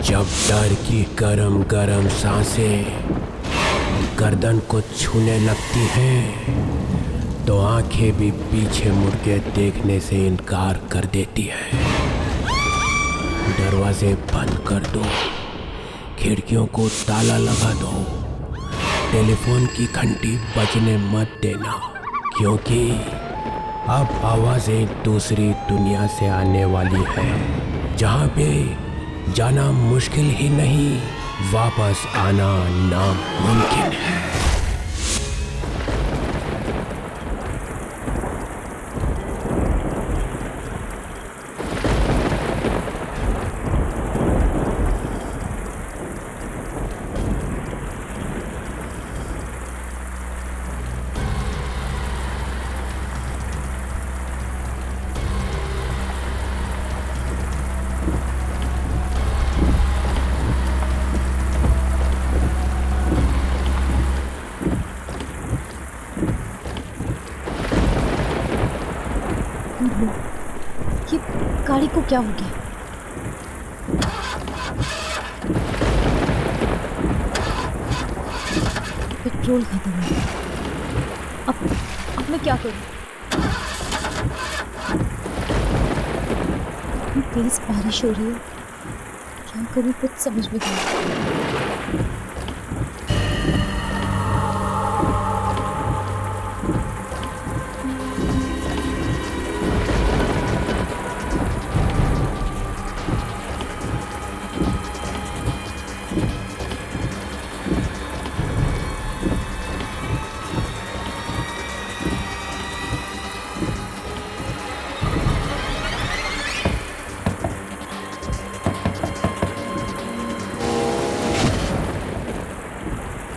जब डर की गरम गरम सांसें गर्दन को छूने लगती हैं तो आंखें भी पीछे मुड़ के देखने से इनकार कर देती है। दरवाजे बंद कर दो, खिड़कियों को ताला लगा दो, टेलीफोन की घंटी बजने मत देना, क्योंकि अब आवाजें दूसरी दुनिया से आने वाली है, जहाँ पे जाना मुश्किल ही नहीं, वापस आना नामुमकिन है। ये गाड़ी को क्या हो गया? पेट्रोल खत्म हो गया। अब मैं क्या करूं? तेज बारिश हो रही है, क्या करूं कुछ समझ में नहीं आ रहा।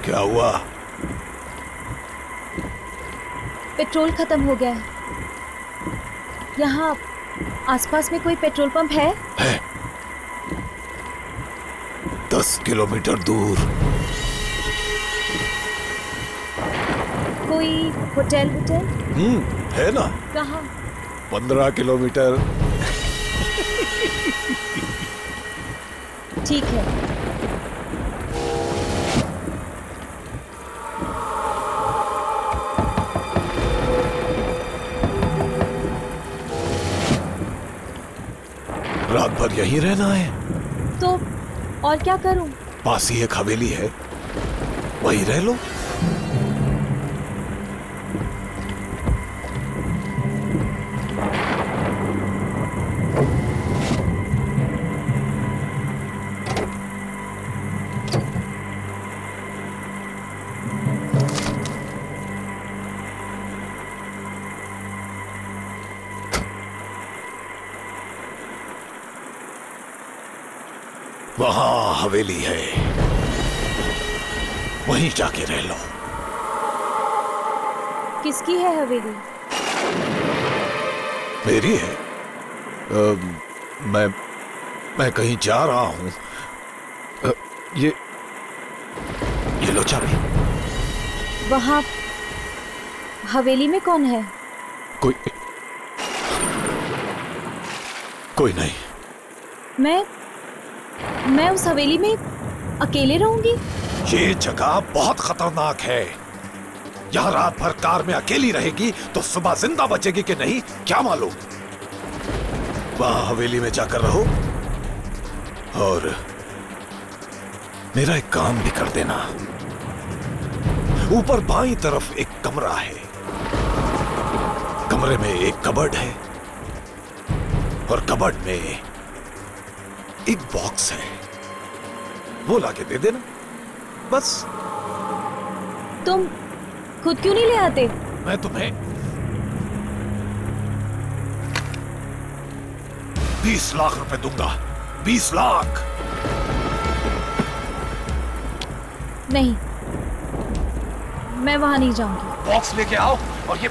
क्या हुआ? पेट्रोल खत्म हो गया है। यहाँ आसपास में कोई पेट्रोल पंप है? 10 किलोमीटर दूर। कोई होटल? है ना। कहाँ? 15 किलोमीटर। ठीक है। रात भर यहीं रहना है? तो और क्या करूं? पास ही एक हवेली है, वहीं रह लो। वहां हवेली है, वहीं जाके रह लो। किसकी है हवेली? मेरी है। मैं कहीं जा रहा हूं। ये लो चाबी। वहां हवेली में कौन है? कोई नहीं। मैं उस हवेली में अकेले रहूंगी? ये जगह बहुत खतरनाक है। यहाँ रात भर कार में अकेली रहेगी तो सुबह जिंदा बचेगी कि नहीं क्या मालूम। वहां हवेली में जाकर रहो और मेरा एक काम भी कर देना। ऊपर बाईं तरफ एक कमरा है, कमरे में एक कबर्ड है और कबर्ड में एक बॉक्स है, वो लाके दे देना बस। तुम खुद क्यों नहीं ले आते? मैं तुम्हें 20 लाख रुपए दूंगा। 20 लाख। नहीं, मैं वहां नहीं जाऊंगी। बॉक्स लेके आओ और ये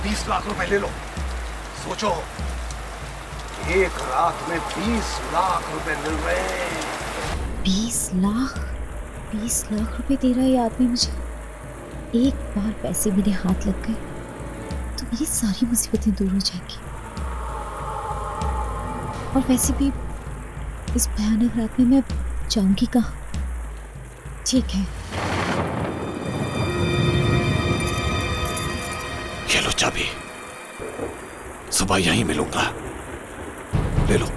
20 लाख रुपए ले लो। सोचो, एक रात में 20 लाख रुपए मिल रहे हैं। 20 लाख? 20 लाख रुपए दे रहा है ये आदमी मुझे। एक बार पैसे मेरे हाथ लग गए तो मेरी सारी मुसीबतें दूर हो जाएंगी। और वैसे भी इस भयानक रात में मैं जाऊंगी कहाँ? ठीक है, ये लो चाबी, सुबह यहीं मिलूंगा, ले लो।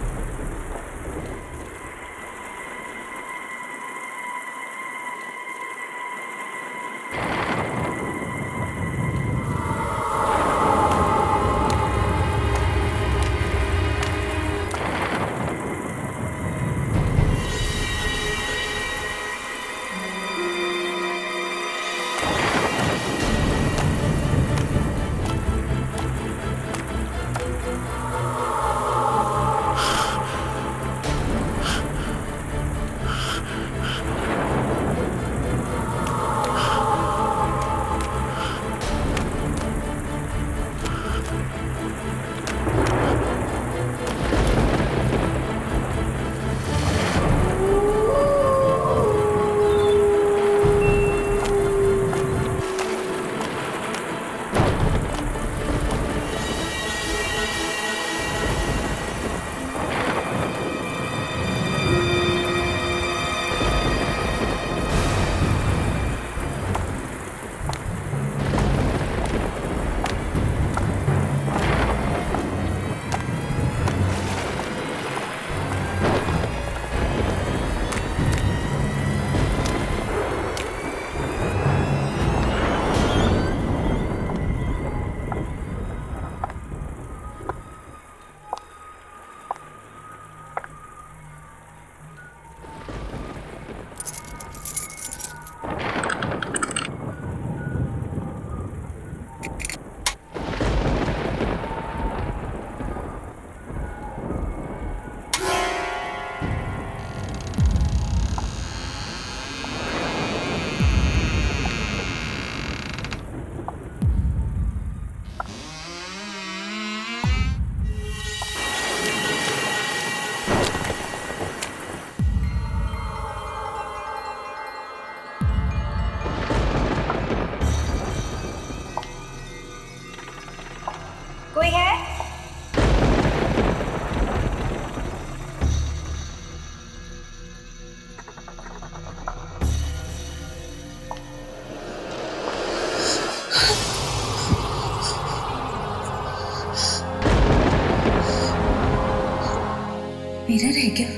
कोई है? मिरर है क्या?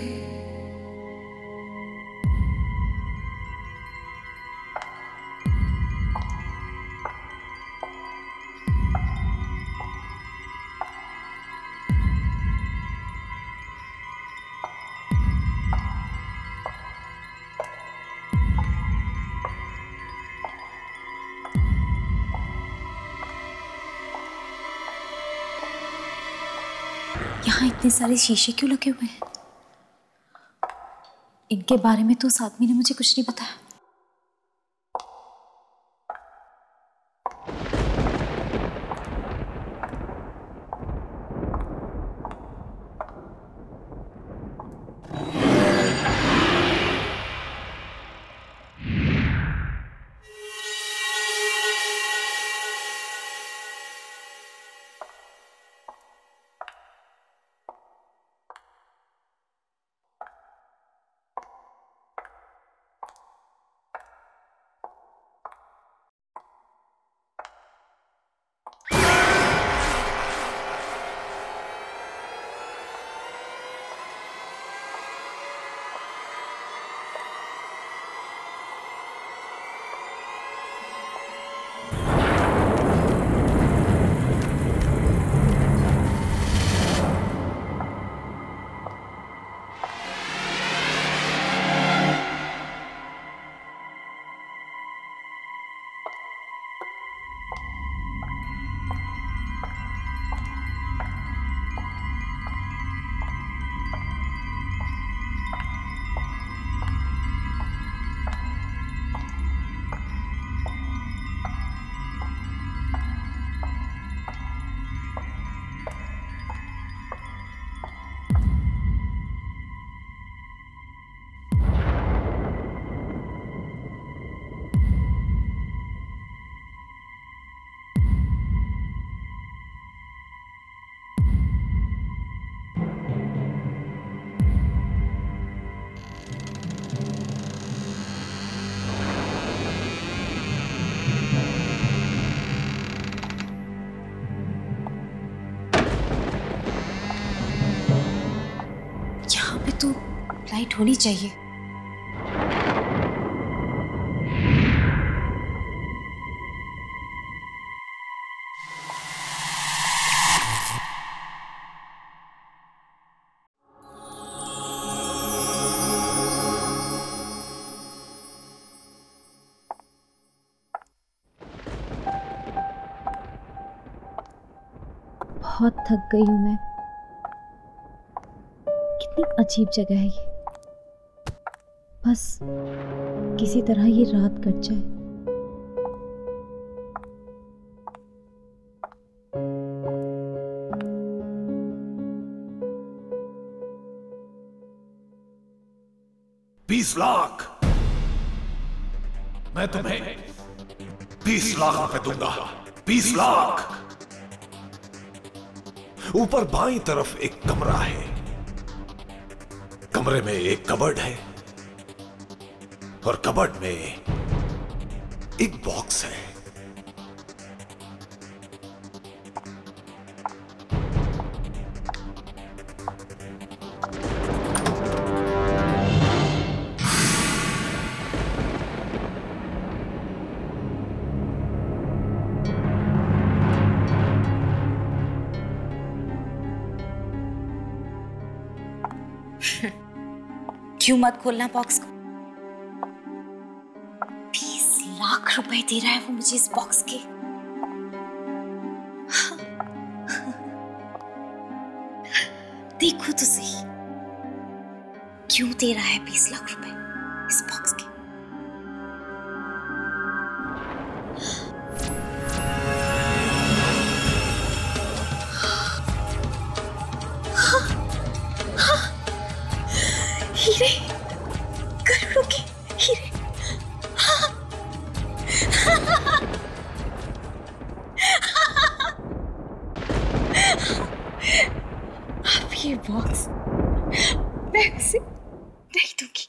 यहाँ इतने सारे शीशे क्यों लगे हुए हैं? इनके बारे में तो उस आदमी ने मुझे कुछ नहीं बताया। तो फ्लाइट होनी चाहिए। बहुत थक गई हूं मैं। कितनी अजीब जगह है ये। बस किसी तरह ये रात कट जाए। $20 लाख मैं तुम्हें 20 लाख रुपए दूंगा। 20 लाख। ऊपर बाईं तरफ एक कमरा है। कमरे में एक कबर्ड है और कबर्ड में एक बॉक्स है। क्यों मत खोलना बॉक्स को? 20 लाख रुपए दे रहा है वो मुझे इस बॉक्स के। देखो तो सही, क्यों दे रहा है 20 लाख रुपए इस बॉक्स के? हीरे, करोड़ों के हीरे। अब ये बॉक्स मैं उसे नहीं दूंगी।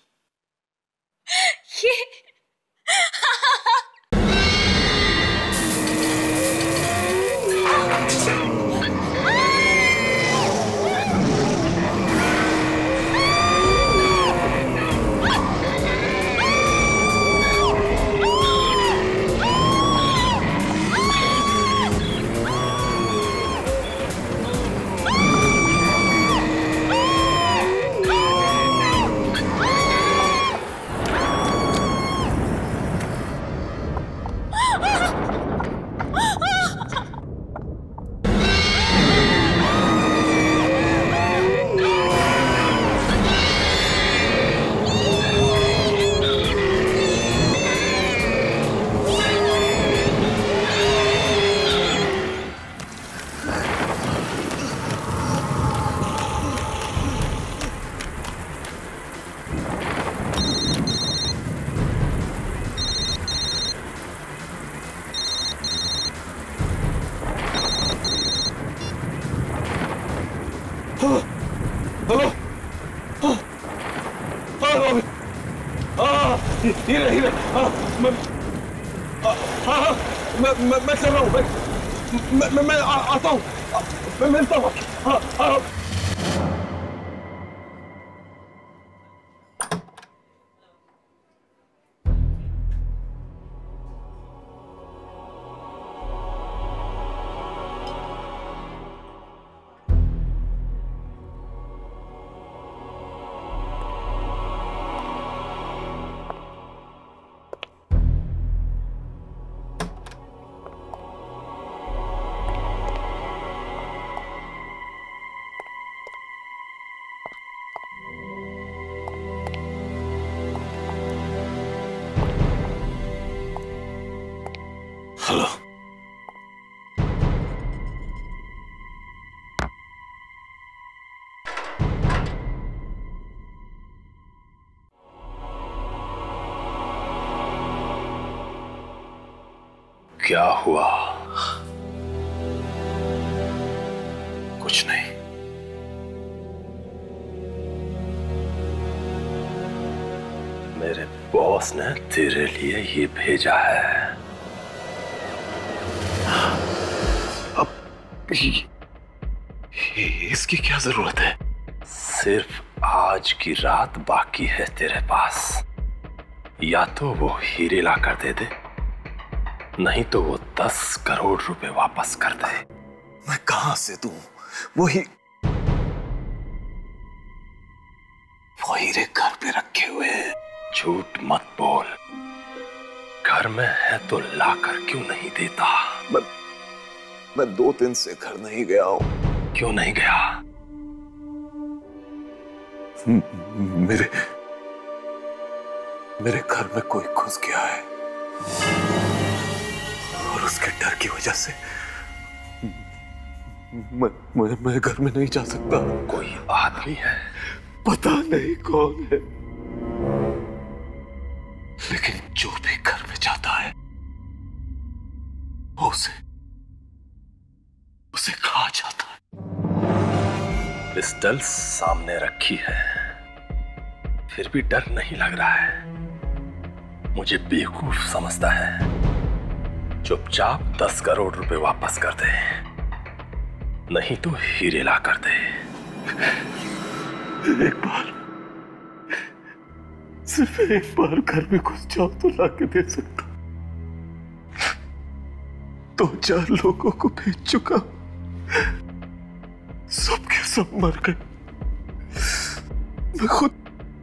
ये हीरे हीरे, मैं चल रहा हूँ। मैं आता हूँ, मैं मिलता हूँ। हेलो, क्या हुआ? कुछ नहीं। मेरे बॉस ने तेरे लिए ये भेजा है। अब इसकी क्या जरूरत है? सिर्फ आज की रात बाकी है तेरे पास। या तो वो हीरे ला कर दे दे, नहीं तो वो 10 करोड़ रुपए वापस कर दे। मैं कहां से दूं? वो हीरे घर पे रखे हुए हैं। झूठ मत बोल, घर में है तो लाकर क्यों नहीं देता? मैं 2 दिन से घर नहीं गया हूं। क्यों नहीं गया? मेरे घर में कोई घुस गया है और उसके डर की वजह से मैं घर में नहीं जा सकता। कोई आदमी है? पता नहीं कौन है, लेकिन जो भी घर में जाता है वो उसे खा जाता है। पिस्टल सामने रखी है, फिर भी डर नहीं लग रहा है। मुझे बेवकूफ समझता है। चुपचाप 10 करोड़ रुपए वापस कर दे, नहीं तो हीरे ला कर दे। सिर्फ एक बार घर में घुस जाओ तो लाके दे सकता। 2-4 लोगों को भेज चुका, सबके सब मर गए। मैं खुद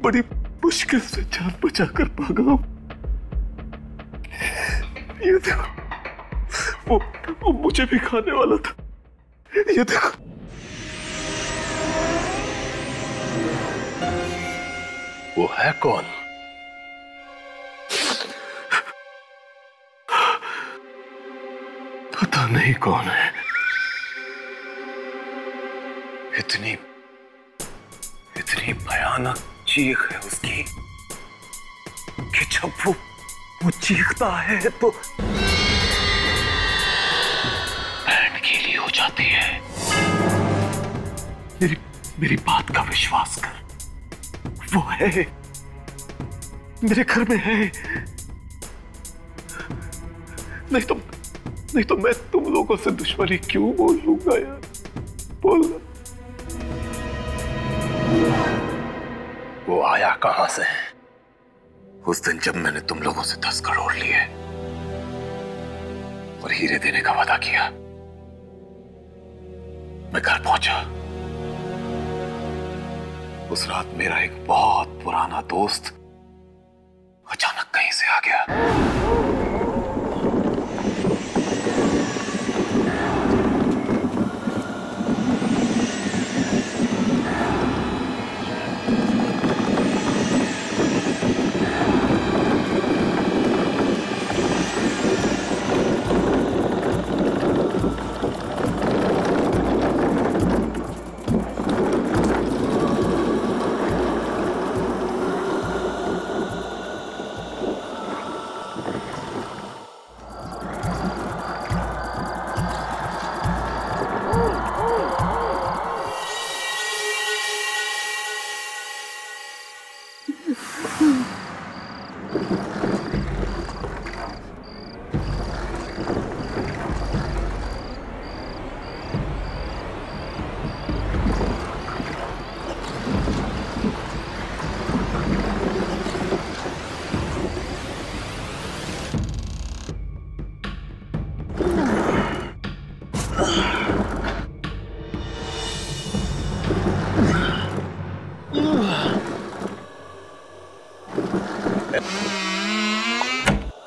बड़ी मुश्किल से जान बचाकर भागा हूं। ये देखो, वो मुझे भी खाने वाला था। ये देखो, वो है कौन? पता नहीं कौन है। इतनी भयानक चीख है उसकी कि जब वो चीखता है तो बैंड गीली हो जाती है। मेरी बात का विश्वास कर, वो है, मेरे घर में है। नहीं तो मैं तुम लोगों से दुश्मनी क्यों बोल लूंगा यार? बोलना। वो आया कहां से? उस दिन जब मैंने तुम लोगों से 10 करोड़ लिए और हीरे देने का वादा किया, मैं घर पहुंचा। उस रात मेरा एक बहुत पुराना दोस्त अचानक कहीं से आ गया।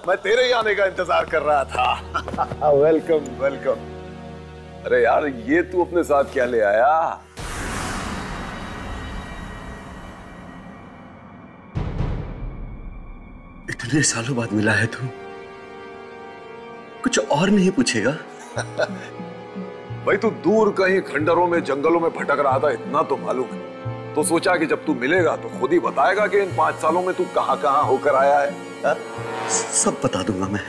मैं तेरे ही आने का इंतजार कर रहा था। Welcome welcome. अरे यार, ये तू अपने साथ क्या ले आया? इतने सालों बाद मिला है तू, कुछ और नहीं पूछेगा? भाई, तू दूर कहीं खंडरों में जंगलों में भटक रहा था, इतना तो मालूम है। तो सोचा कि जब तू मिलेगा तो खुद ही बताएगा कि इन 5 सालों में तू कहां होकर आया है। हा? सब बता दूंगा मैं,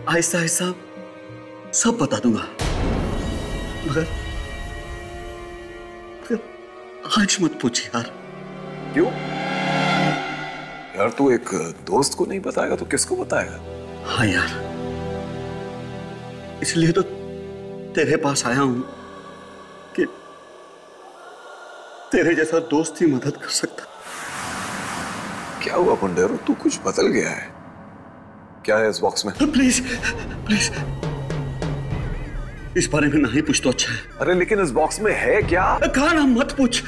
आहिस्ता आहिस्ता सब बता दूंगा, मगर आज मत पूछ यार। क्यों यार? तू एक दोस्त को नहीं बताएगा तो किसको बताएगा? हाँ यार, इसलिए तो तेरे पास आया हूं कि तेरे जैसा दोस्त ही मदद कर सकता। क्या हुआ पुंडेरो, तू कुछ बदल गया है? क्या है इस बॉक्स में? प्लीज प्लीज इस बारे में नहीं पूछ तो अच्छा है। अरे लेकिन इस बॉक्स में है क्या? कहा ना मत पूछ।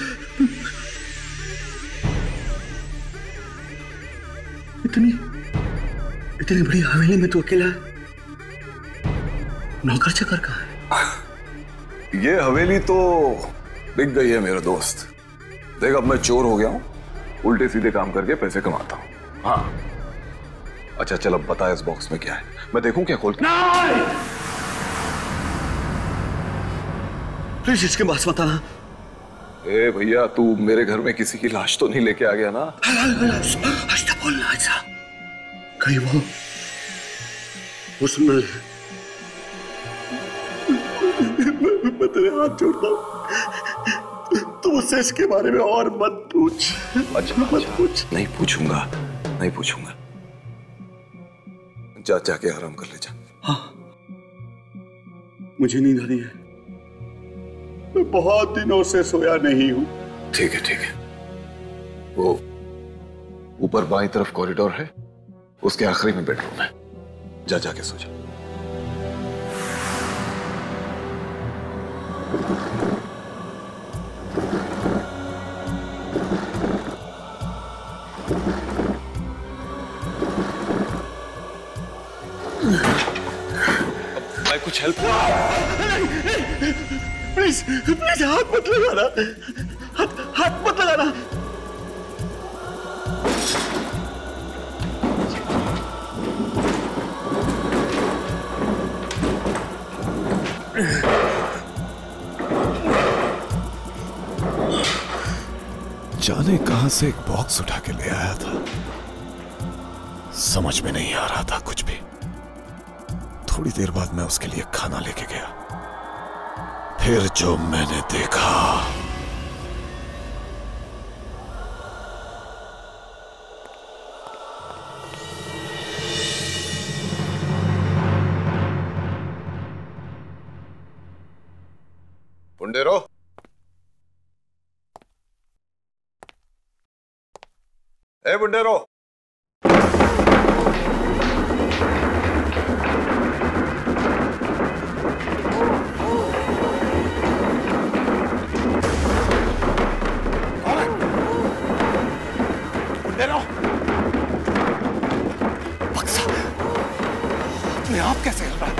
इतनी बड़ी हवेली में तू अकेला है? नौकर चाकर कहाँ है? ये हवेली तो बिक गई है मेरे दोस्त। देख अब मैं चोर हो गया हूं, उल्टे सीधे काम करके पैसे कमाता हूं। हाँ अच्छा चल अब बता इस बॉक्स में क्या है, मैं देखूं क्या खोल के? नहीं प्लीज इसके पास मत आना। ए भैया तू मेरे घर में किसी की लाश तो नहीं लेके आ गया ना? ऐसा बोलना ऐसा कहीं वो सुन ले। मैं तेरे हाथ जोड़ता हूं, तू मुझसे इसके बारे में और मत पूछ। अच्छा मत पूछ। नहीं पूछूंगा, नहीं पूछूंगा। जा जाके आराम कर ले जा। हाँ मुझे नींद आ रही है, मैं बहुत दिनों से सोया नहीं हूं। ठीक है ठीक है। वो ऊपर बाईं तरफ कॉरिडोर है, उसके आखिरी में बेडरूम है, जा जाके सो जा। मैं कुछ हेल्प? प्लीज प्लीज हाथ मत लगाना, हाथ मत लगाना। जाने कहां से एक बॉक्स उठा के ले आया था, समझ में नहीं आ रहा था कुछ भी। थोड़ी देर बाद मैं उसके लिए खाना लेके गया, फिर जो मैंने देखा। पुंडेरो, ए पुंडेरो, बक्सा अपने आप कैसे हिल रहा है?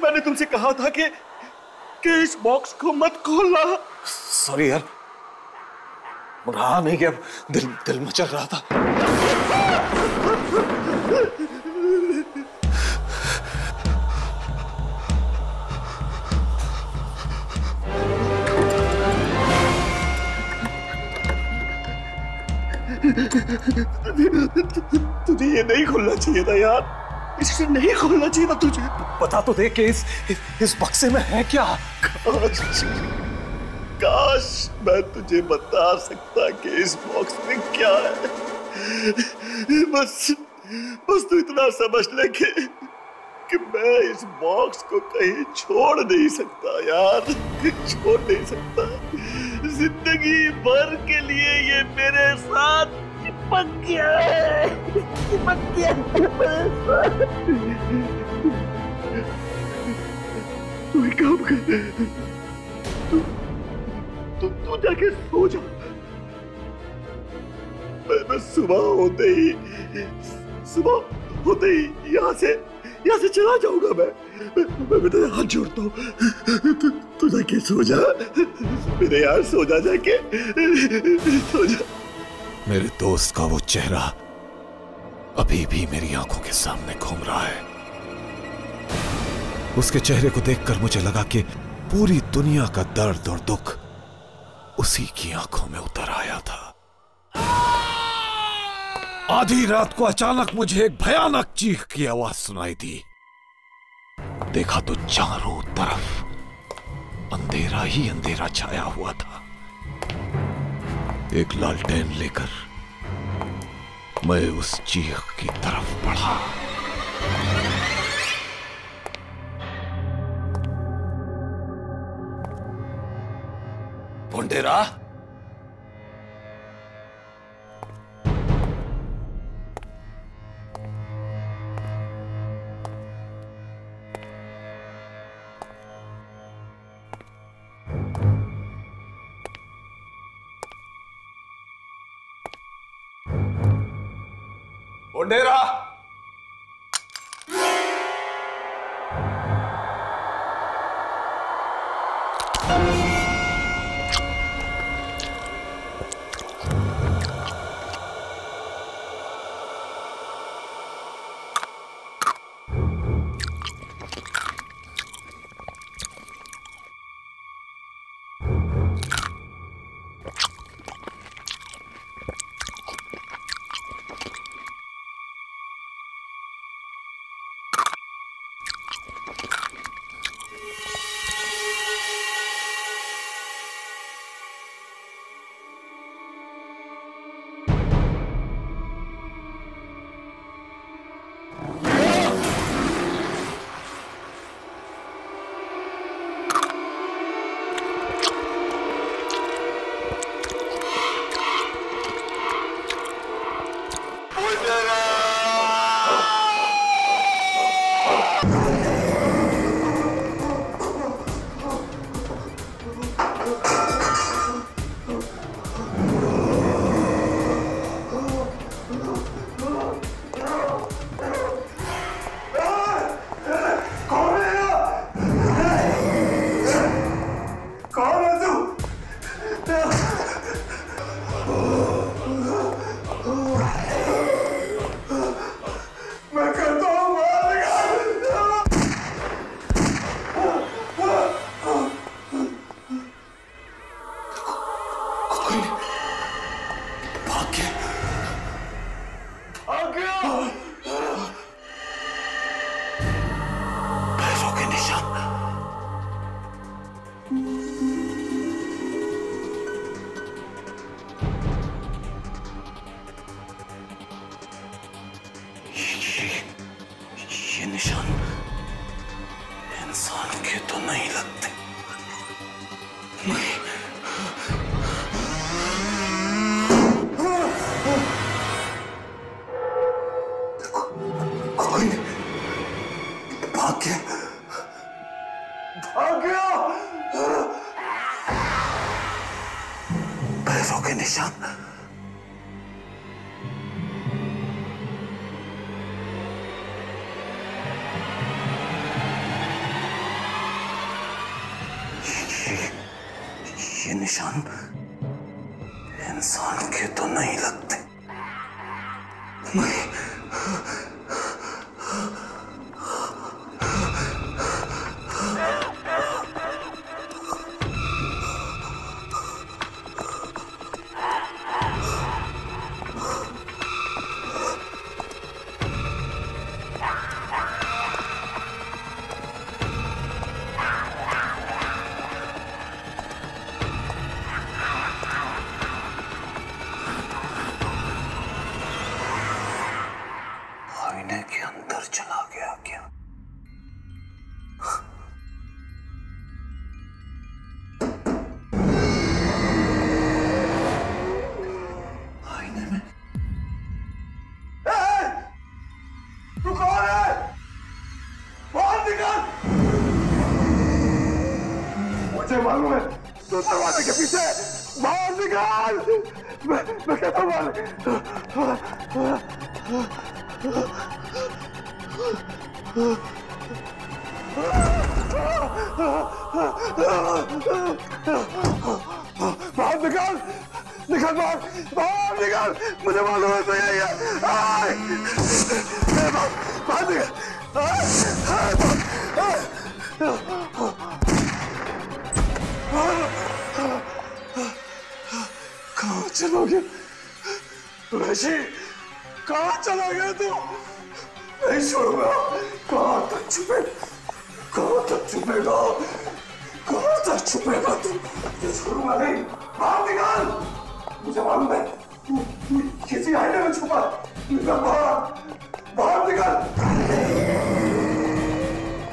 मैंने तुमसे कहा था कि इस बॉक्स को मत खोलना। सॉरी यार, रहा नहीं कि अब दिल मचल रहा था। तुझे ये नहीं खोलना चाहिए था यार, इसे नहीं खोलना चाहिए था तुझे। बता तो दे कि इस बक्से में है क्या? काश मैं तुझे बता सकता कि इस बॉक्स में क्या है। बस तू इतना समझ ले कि मैं इस बॉक्स को कहीं छोड़ नहीं सकता यार, छोड़ नहीं सकता। जिंदगी भर के लिए ये मेरे साथ चिपक गया है, चिपक गया मेरे साथ। तू एक काम कर, तू जाके सो जा। मैं सुबह होते ही यहाँ से चला जाऊंगा। मैं तेरे हाथ जोड़ता हूँ, तू जाके सो जा मेरे यार, सो जा जाके, सो जा। मेरे दोस्त का वो चेहरा अभी भी मेरी आंखों के सामने घूम रहा है। उसके चेहरे को देखकर मुझे लगा कि पूरी दुनिया का दर्द और दुख उसी की आंखों में उतर आया था। आधी रात को अचानक मुझे एक भयानक चीख की आवाज सुनाई दी। देखा तो चारों तरफ अंधेरा ही अंधेरा छाया हुआ था। एक लालटेन लेकर मैं उस चीख की तरफ बढ़ा। पुंडेरा, पुंडेरा, ये निशान इंसान के तो नहीं लगते। नहीं, कोई भाग गया, भाग गया। पैरों के निशान। ये निशान इंसान के तो नहीं लगते। नहीं, आईने के अंदर चला गया क्या? आईने में? तू कौन है? बाहर निकल! मुझे मालूम है तो दरवाजे के पीछे। बाहर निकल! मैं कहता हूँ बाहर निकाल, निकल बाहर, बाहर निकल, मुझे मालूम है तो यही है। बाहर निकल। कहाँ चला गया वैशी? कहाँ चला गया तू? नहीं छोड़ूंगा। कहाँ तक छुपेगा? कहाँ तक छुपेगा? कहाँ तक छुपेगा तू? ये छोड़ूंगा नहीं। बाहर निकाल। मुझे मालूम है तू किसी आईने में छुपा। निकल बाहर, बाहर निकल,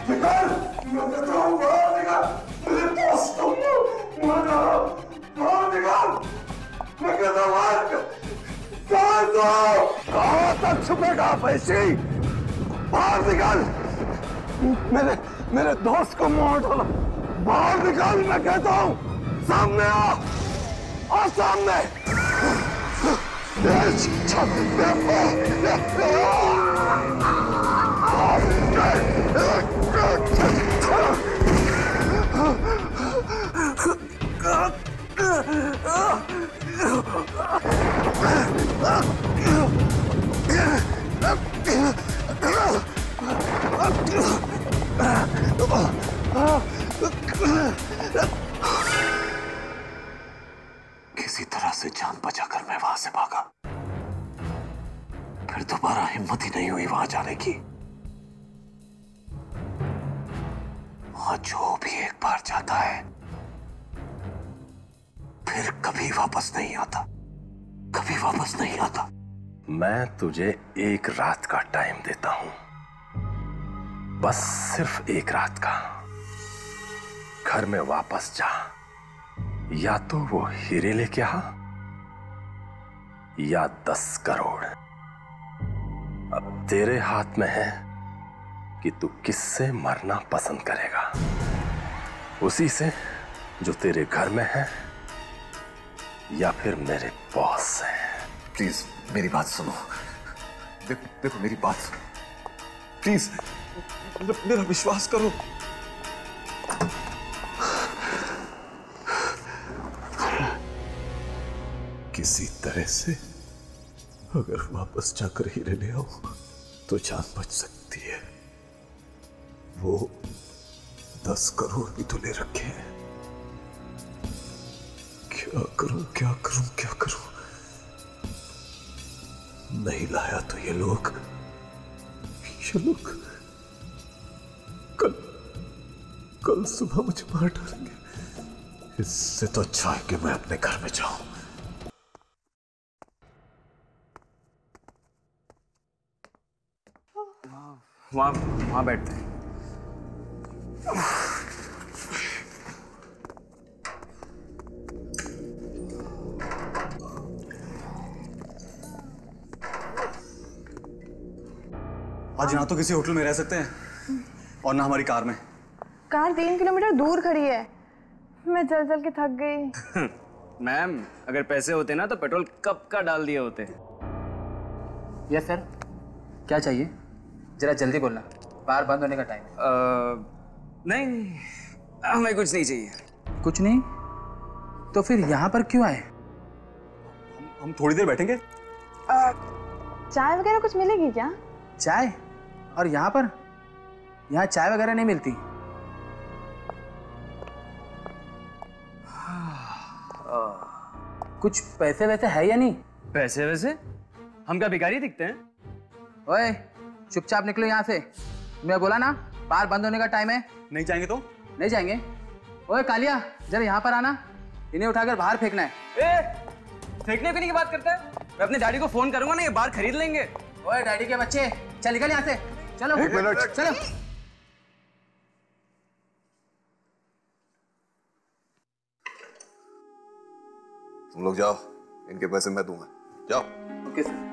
निकल। मैं कहता हूँ बाहर निकल। मुझे दोस्त तुम बाहर निकल। मैं कहता हूँ बाहर निकल। कहाँ तक छुपेगा वैशी? बाहर निकल। मेरे दोस्त को मार डाला। बाहर निकल, मैं कहता हूँ। सामने आ, सामने। किसी तरह से जान बचाकर मैं वहां से भागा। फिर दोबारा हिम्मत ही नहीं हुई वहां जाने की। वहां जो भी एक बार जाता है फिर कभी वापस नहीं आता, कभी वापस नहीं आता। मैं तुझे एक रात का टाइम देता हूं, बस सिर्फ एक रात का। घर में वापस जा, या तो वो हीरे लेके आ या 10 करोड़। अब तेरे हाथ में है कि तू किससे मरना पसंद करेगा, उसी से जो तेरे घर में है या फिर मेरे बॉस से। प्लीज मेरी बात सुनो। देखो मेरी बात सुनो प्लीज, मेरा विश्वास करो। किसी तरह से अगर वापस जाकर हीरे ले आओ तो जान बच सकती है। वो 10 करोड़ भी तो ले रखे हैं। क्या करूं, क्या करूं, क्या करूं? नहीं लाया तो ये लोग कल सुबह मुझे मार डालेंगे। इससे तो अच्छा है कि मैं अपने घर में जाऊं। वहां बैठते हैं। आज ना तो किसी होटल में रह सकते हैं और ना हमारी कार में। कार 3 किलोमीटर दूर खड़ी है। मैं चल चल के थक गई। मैम, अगर पैसे होते ना तो पेट्रोल कब का डाल दिए होते। यस सर, क्या चाहिए? जरा जल्दी बोलना, बार बंद होने का टाइम है। नहीं, हमें कुछ नहीं चाहिए। कुछ नहीं? तो फिर यहाँ पर क्यों आए? हम थोड़ी देर बैठेंगे। चाय वगैरह कुछ मिलेगी क्या? चाय? और यहाँ पर? यहाँ चाय वगैरह नहीं मिलती। कुछ पैसे वैसे है या नहीं? पैसे वैसे? हम क्या भिखारी दिखते हैं? ओए, चुपचाप निकलो यहाँ से। मैं बोला ना, बार बंद होने का टाइम है। नहीं जाएंगे तो? नहीं जाएंगे। ओए कालिया, जरा यहाँ पर आना। इन्हें उठाकर बाहर फेंकना है। फेंकने की बात करता है? मैं अपने डैडी को फोन करूंगा ना, ये बार खरीद लेंगे। ओए डैडी के बच्चे, चल निकल यहाँ से। चलो। एक मिनट। चलो। तुम लोग जाओ, इनके पैसे मैं दूंगा। जाओ। Okay sir.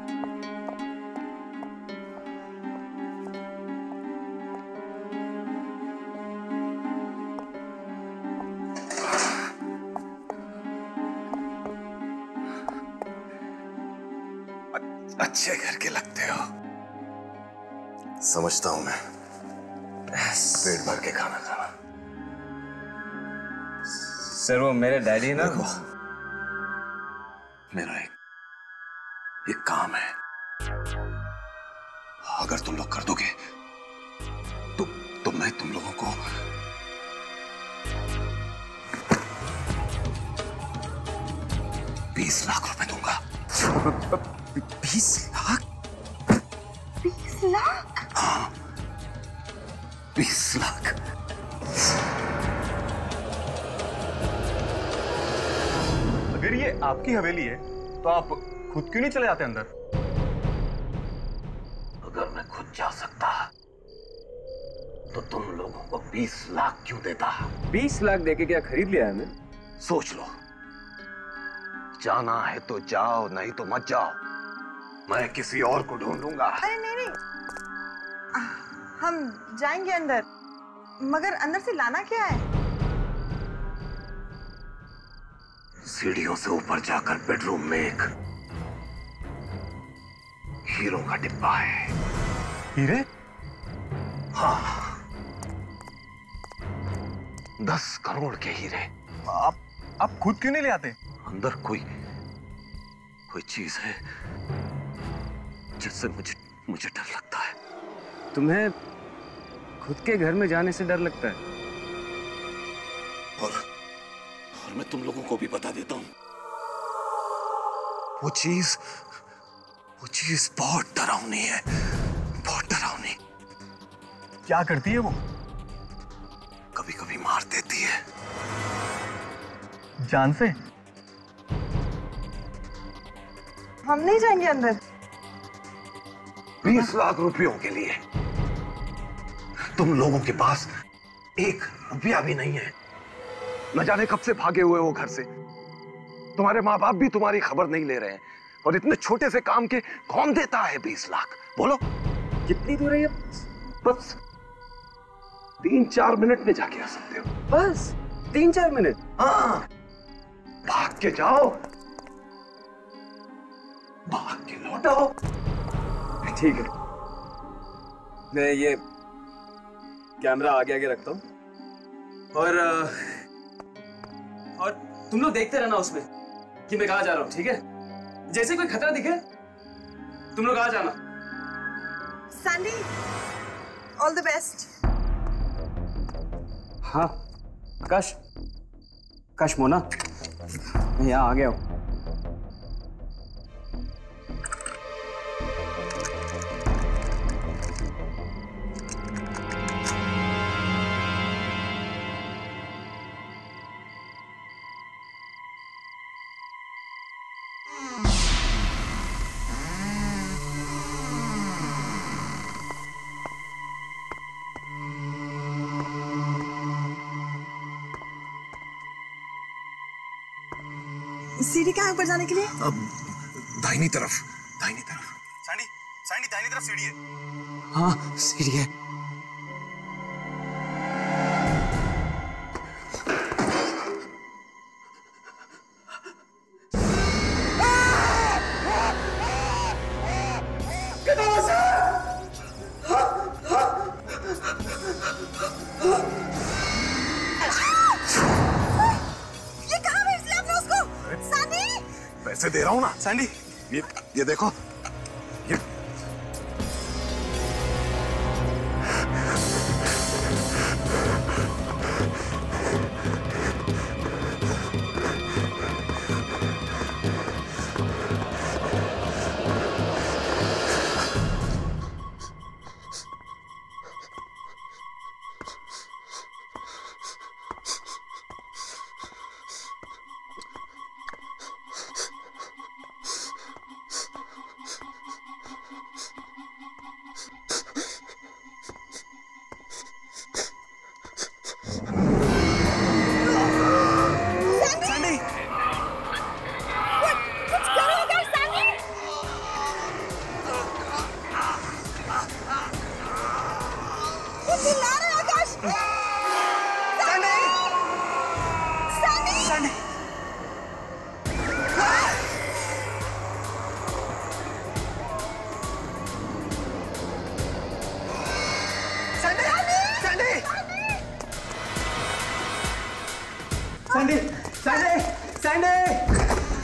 अच्छे घर के लगते हो, समझता हूं मैं। पेट भर के खाना खाना। सर वो मेरे डैडी ना। मेरा एक काम है, अगर तुम लोग कर दोगे तो मैं तुम लोगों को 20 लाख रुपए दूंगा। 20 लाख? 20 लाख? हाँ, 20 लाख। अगर ये आपकी हवेली है तो आप खुद क्यों नहीं चले जाते अंदर? अगर मैं खुद जा सकता तो तुम लोगों को 20 लाख क्यों देता? 20 लाख देके क्या खरीद लिया है हमें? सोच लो, जाना है तो जाओ, नहीं तो मत जाओ। मैं किसी और को ढूंढूंगा। अरे नहीं, हम जाएंगे अंदर, मगर अंदर से लाना क्या है? सीढ़ियों से ऊपर जाकर बेडरूम में एक हीरो का डिब्बा है। हीरे? हाँ, 10 करोड़ के हीरे। आप खुद क्यों नहीं ले आते? अंदर कोई चीज है जिससे मुझे डर लगता है। तुम्हें खुद के घर में जाने से डर लगता है? और मैं तुम लोगों को भी बता देता हूं, वो चीज बहुत डरावनी है, बहुत डरावनी। क्या करती है वो? कभी कभी मार देती है। जान से? हम नहीं जाएंगे अंदर। 20 लाख रुपयों के लिए तुम लोगों के पास 1 रुपया भी नहीं है। न जाने कब से भागे हुए हो घर से। तुम्हारे माँ बाप भी तुम्हारी खबर नहीं ले रहे हैं, और इतने छोटे से काम के कौन देता है 20 लाख? बोलो कितनी दूर है ये? बस 3-4 मिनट में जाके आ सकते हो। बस 3-4 मिनट? हाँ, भाग के जाओ, भाग के लौट आओ। ठीक है, मैं ये कैमरा आगे आगे रखता हूँ, और तुम लोग देखते रहना उसमें कि मैं कहाँ जा रहा हूँ, ठीक है? जैसे कोई खतरा दिखे तुम लोग आ जाना। Sandy, all the best. हाँ, आकाश मोना, मैं यहाँ आ गया हूँ। सीढ़ी कहाँ ऊपर जाने के लिए? अब दाहिनी तरफ। सैंडी, दाहिनी तरफ सीढ़ी है। हाँ, सीढ़ी है। पैसे दे रहा हूं ना सैंडी। ये देखो, ये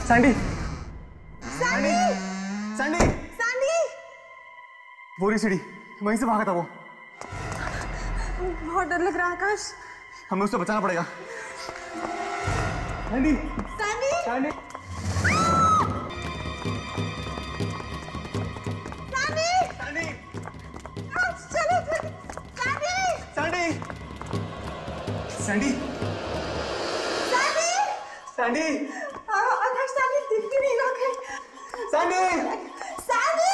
सैंडी, सैंडी! सैंडी! वो रही सीढ़ी, वहीं से भागा था वो। बहुत डर लग रहा है आकाश। हमें उससे बचाना पड़ेगा। सैंडी! सैंडी! सैंडी! सैंडी! चलो सैंडी! सैंडी! सैंडी! सैंडी! आकाश सैंडी दिखती नहीं रहा है। सैंडी! सैंडी!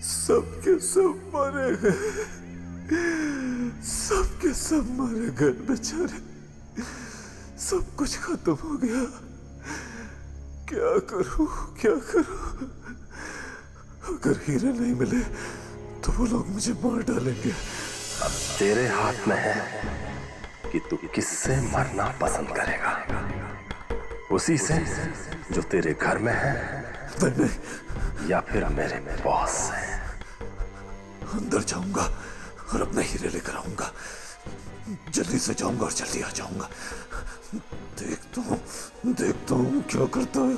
सबके सब मारे गए, सबके सब मारे गए बेचारे। सब कुछ खत्म हो गया। क्या करूं, क्या करूं? अगर हीरे नहीं मिले तो वो लोग मुझे मार डालेंगे। अब तेरे हाथ में है कि तू किससे मरना पसंद करेगा। उसी से जो तेरे घर में है, नहीं, या फिर मेरे बॉस से। अंदर जाऊंगा और अपने हीरे लेकर आऊंगा। जल्दी से जाऊंगा और जल्दी आ जाऊंगा। देखता हूं क्या करता है।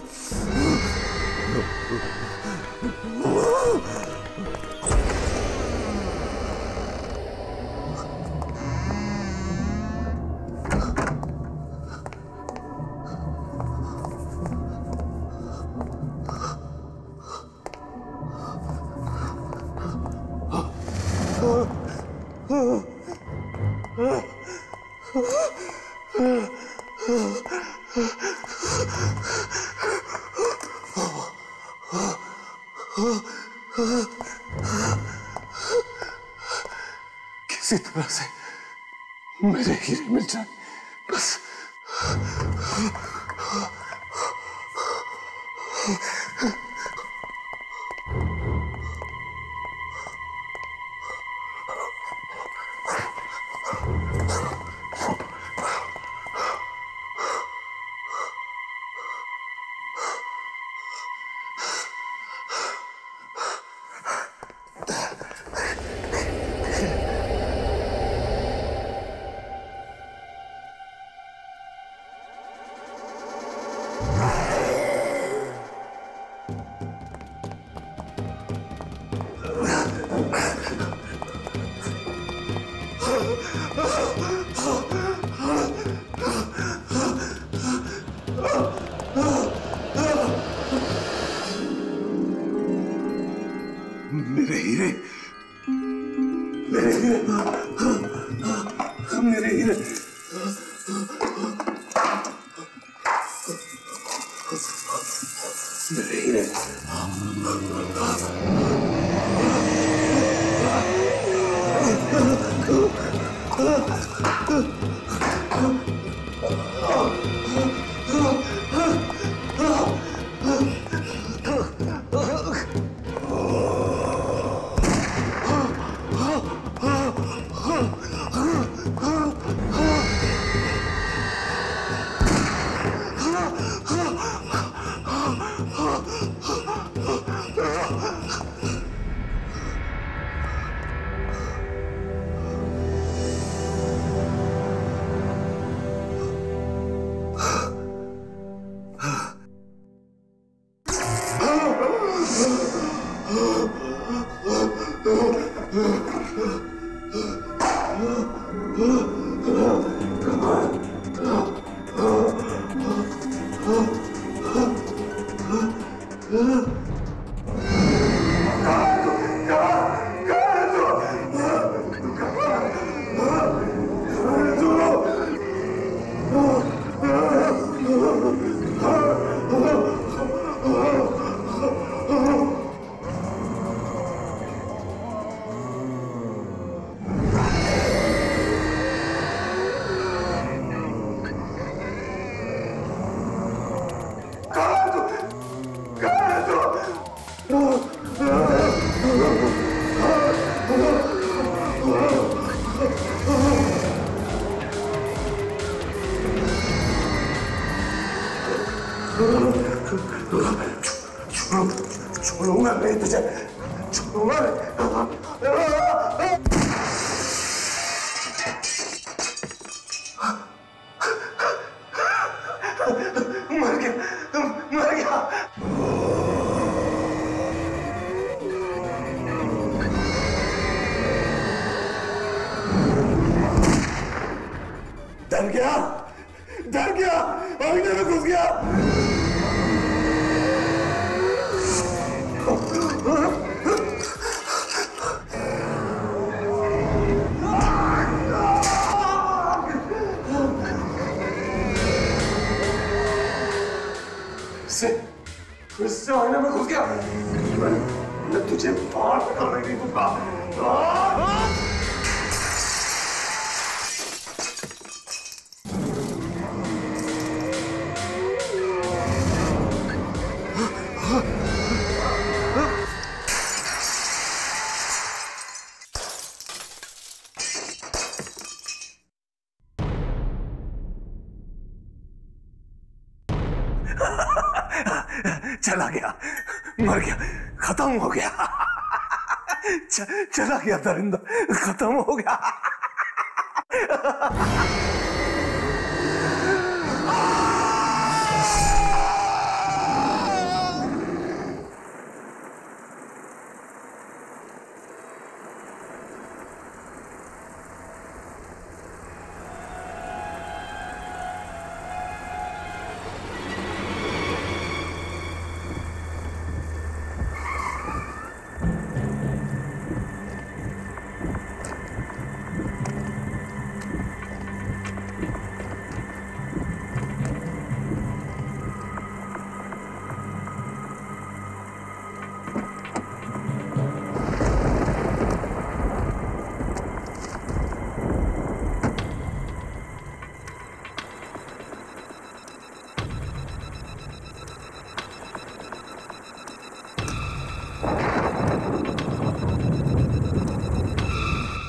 किसी तरह से मेरे हीरे मिल जाए बस। मेरे हीरे, मेरे हीरे, मेरे हीरे। मेरे हीरे। छोड़ूंगा नहीं तुझे, छोड़ूंगा मर गया, मर गया। डर गया, डर गया, आईने में घुस गया। उससे आईने में घुस गया। मैं तुझे बाहर निकालने नहीं दूंगा। चला गया, मर गया, खत्म हो गया। चला गया दरिंदा, खत्म हो गया।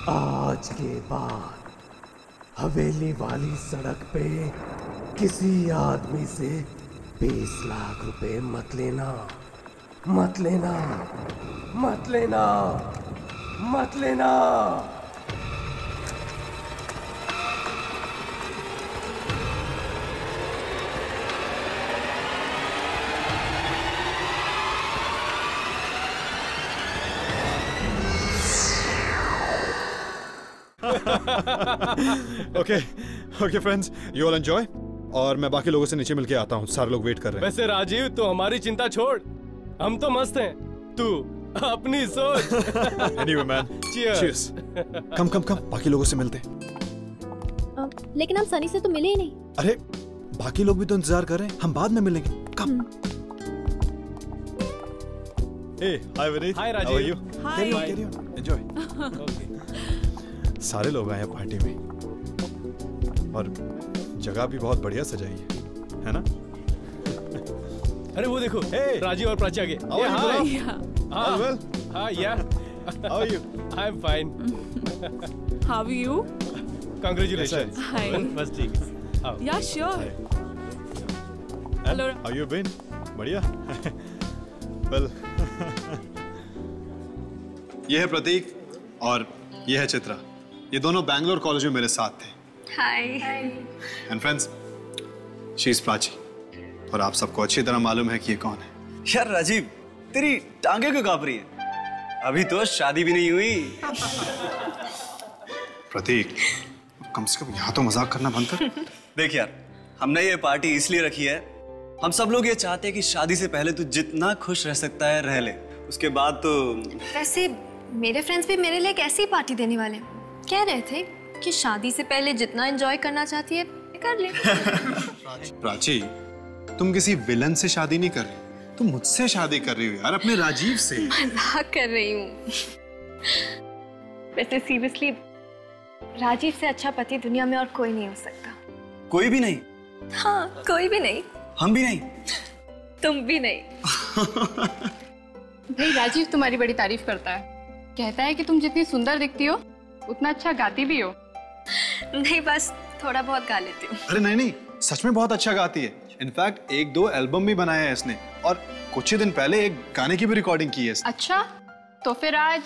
आज के बाद हवेली वाली सड़क पे किसी आदमी से 20 लाख रुपए मत लेना, मत लेना, मत लेना, मत लेना। Okay friends, you all enjoy और मैं बाकी लोगों से नीचे मिलके आता हूँ। सारे लोग वेट कर रहे हैं। वैसे राजीव, तू हमारी चिंता छोड़, हम तो मस्त हैं, तू अपनी सोच। Anyway man, cheers. Come come come, बाकी लोगों से मिलते हैं। लेकिन हम सनी से तो मिले ही नहीं। अरे बाकी लोग भी तो इंतजार कर रहे हैं, हम बाद में मिलेंगे। Come. Hey, hi Vineet. Hi Rajeev. How are you? Carry on, enjoy. सारे लोग आए हैं पार्टी में और जगह भी बहुत बढ़िया सजाई है ना? अरे वो देखो, राजीव और प्राची आगे। हाय। All well? Yeah. How are you? I'm fine. How are you? Congratulations. Hi. बस ठीक है। Yeah, sure. Hello. How you been? बढ़िया। Well. ये है प्रतीक और ये है चित्रा। ये दोनों बैंगलोर कॉलेज में मेरे साथ थे। Hi. And friends, she is Prachi और आप सबको अच्छी तरह मालूम है कि ये कौन है। यार राजीव, तेरी टांगे क्यों कांप रही है? अभी तो शादी भी नहीं हुई। प्रतीक, कम से कम यहाँ तो मजाक करना बंद कर। देख यार, हमने ये पार्टी इसलिए रखी है, हम सब लोग ये चाहते हैं कि शादी से पहले तू जितना खुश रह सकता है रह ले, उसके बाद तो। वैसे मेरे फ्रेंड्स भी मेरे लिए एक ऐसी पार्टी देने वाले कह रहे थे कि शादी से पहले जितना एंजॉय करना चाहती है कर ले। प्राची, तुम किसी विलन से शादी नहीं कर रही, तुम मुझसे शादी कर रही हो यार, अपने राजीव से। मजाक कर रही हूँ। वैसे सीरियसली, राजीव से अच्छा पति दुनिया में और कोई नहीं हो सकता। कोई भी नहीं? हाँ, कोई भी नहीं। हम भी नहीं? तुम भी नहीं। भाई राजीव तुम्हारी बड़ी तारीफ करता है, कहता है कि तुम जितनी सुंदर दिखती हो उतना अच्छा गाती भी हो। नहीं, बस थोड़ा बहुत गा लेती हूँ। अरे नहीं नहीं, सच में बहुत अच्छा गाती है। इनफैक्ट 1-2 एल्बम भी बनाया है इसने और कुछ ही दिन पहले एक गाने की भी रिकॉर्डिंग की है इसने। अच्छा, तो फिर आज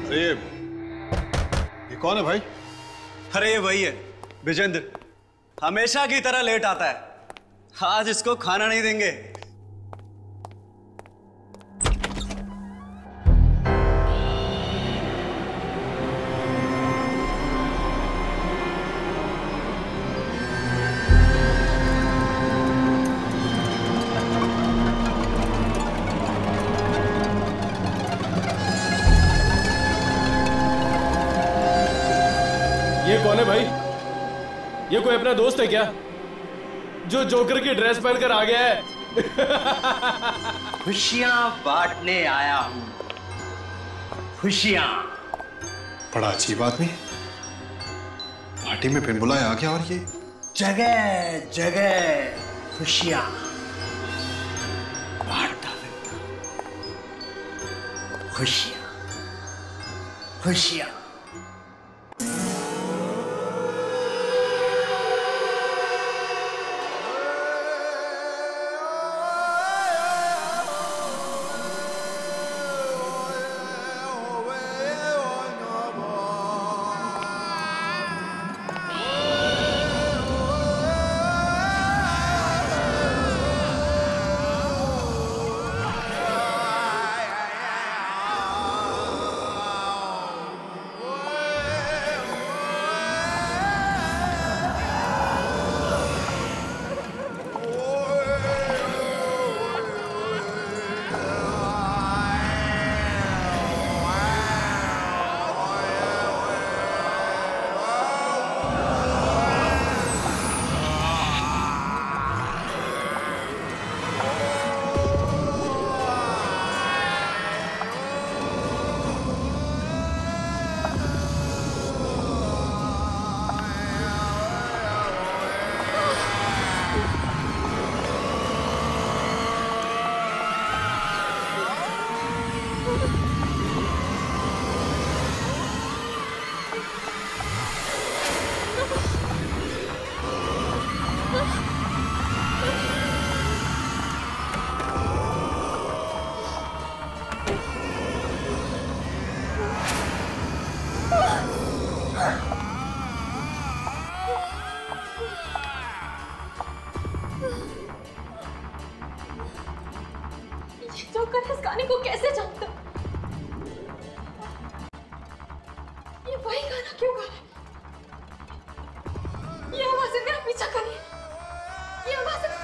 अरे ये कौन है भाई? अरे ये वही है विजेंद्र, हमेशा की तरह लेट आता है। आज इसको खाना नहीं देंगे। ये कौन है भाई? ये कोई अपना दोस्त है क्या जो जोकर की ड्रेस पहनकर आ गया है? खुशियां बांटने आया हूं, खुशियां। बड़ा अजीब आदमी, पार्टी में बिन बुलाए आ गया और ये जगह जगह खुशियां बांटता फिरता। खुशियां खुशियां। जोकर इस गाने को कैसे जानता? ये वही गाना क्यों गा रहा है? ये आवाज़ें मेरा पीछा कर रही है। ये आवाज़ें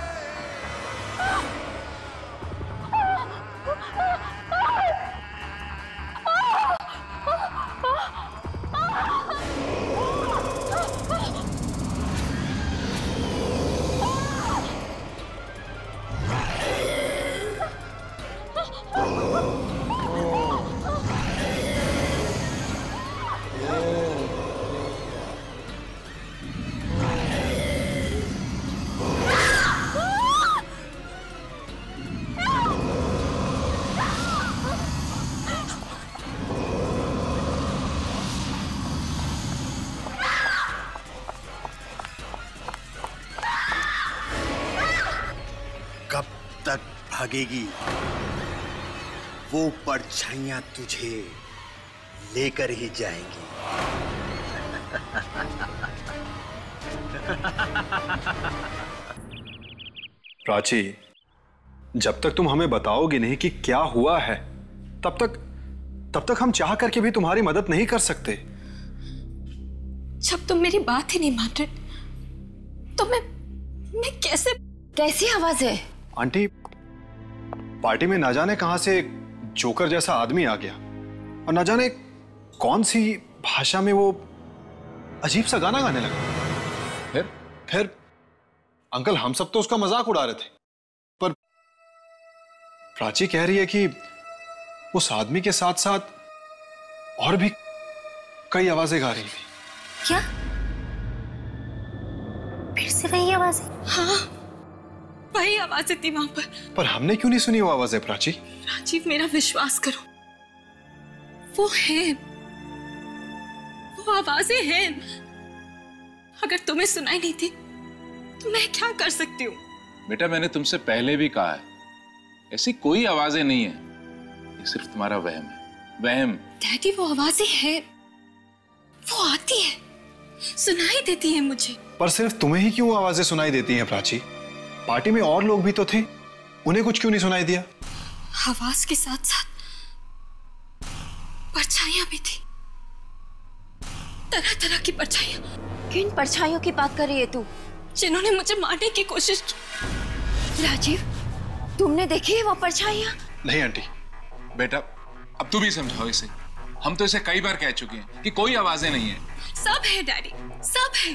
कब तक भागेगी वो परछाइयां, तुझे लेकर ही जाएंगी। प्राची, जब तक तुम हमें बताओगी नहीं कि क्या हुआ है, तब तक हम चाह करके भी तुम्हारी मदद नहीं कर सकते। जब तुम मेरी बात ही नहीं मान रहे तो मैं कैसी आवाज है? आंटी, पार्टी में ना जाने कहां से जोकर जैसा आदमी आ गया और ना जाने कौन सी भाषा में वो अजीब सा गाना गाने लगा। फिर अंकल, हम सब तो उसका मजाक उड़ा रहे थे, पर प्राची कह रही है कि उस आदमी के साथ साथ और भी कई आवाजें गा रही थी। क्या? फिर से वही आवाजें? हाँ, वही आवाजें थी वहां पर हमने क्यों नहीं सुनी वो आवाजें प्राची? राजीव, मेरा विश्वास करो, वो है, वो आवाजें हैं। अगर तुम्हें सुनाई नहीं थी तो मैं क्या कर सकती हूँ? बेटा, मैंने तुमसे पहले भी कहा है, ऐसी कोई आवाजें नहीं है, ये सिर्फ तुम्हारा वहम है, वहम। डैडी, वो आवाजें हैं, वो आती है, सुनाई देती है मुझे। पर सिर्फ तुम्हें ही क्यों आवाजें सुनाई देती हैं प्राची? पार्टी में और लोग भी तो थे, उन्हें कुछ क्यों नहीं सुनाई दिया? आवाज के साथ साथ परछाइयां भी थी, तरह तरह की परछाइयां। किन परछाइयों की बात कर रही है तू? जिन्होंने मुझे मारने की कोशिश की। राजीव, तुमने देखी है वो परछाइयां? नहीं आंटी। बेटा, अब तू भी समझाओ इसे, हम तो इसे कई बार कह चुके हैं कि कोई आवाजें नहीं है। सब है डैडी, सब है,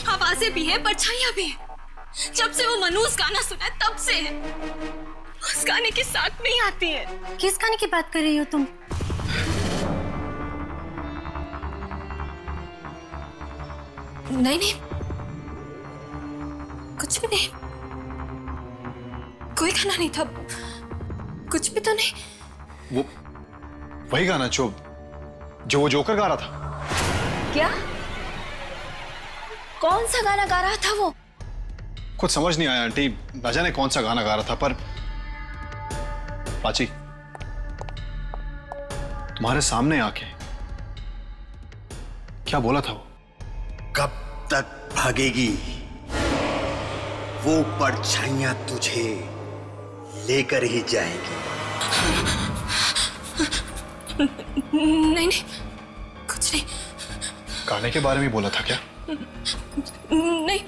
आवाजें भी है, परछाइयां भी है। जब से वो मनूस गाना सुना है तब से है। उस गाने के साथ में ही आती है। किस गाने की बात कर रही हो तुम? नहीं नहीं, कुछ भी नहीं, कोई गाना नहीं था, कुछ भी तो नहीं। वो वही गाना जो वो जोकर गा रहा था। क्या? कौन सा गाना गा रहा था वो? कुछ समझ नहीं आया आंटी, न जाने कौन सा गाना गा रहा था। पर प्राची, तुम्हारे सामने आके क्या बोला था वो? कब तक भागेगी? वो परछाइयां तुझे लेकर ही जाएंगी। नहीं नहीं, कुछ नहीं। गाने के बारे में बोला था क्या? नहीं,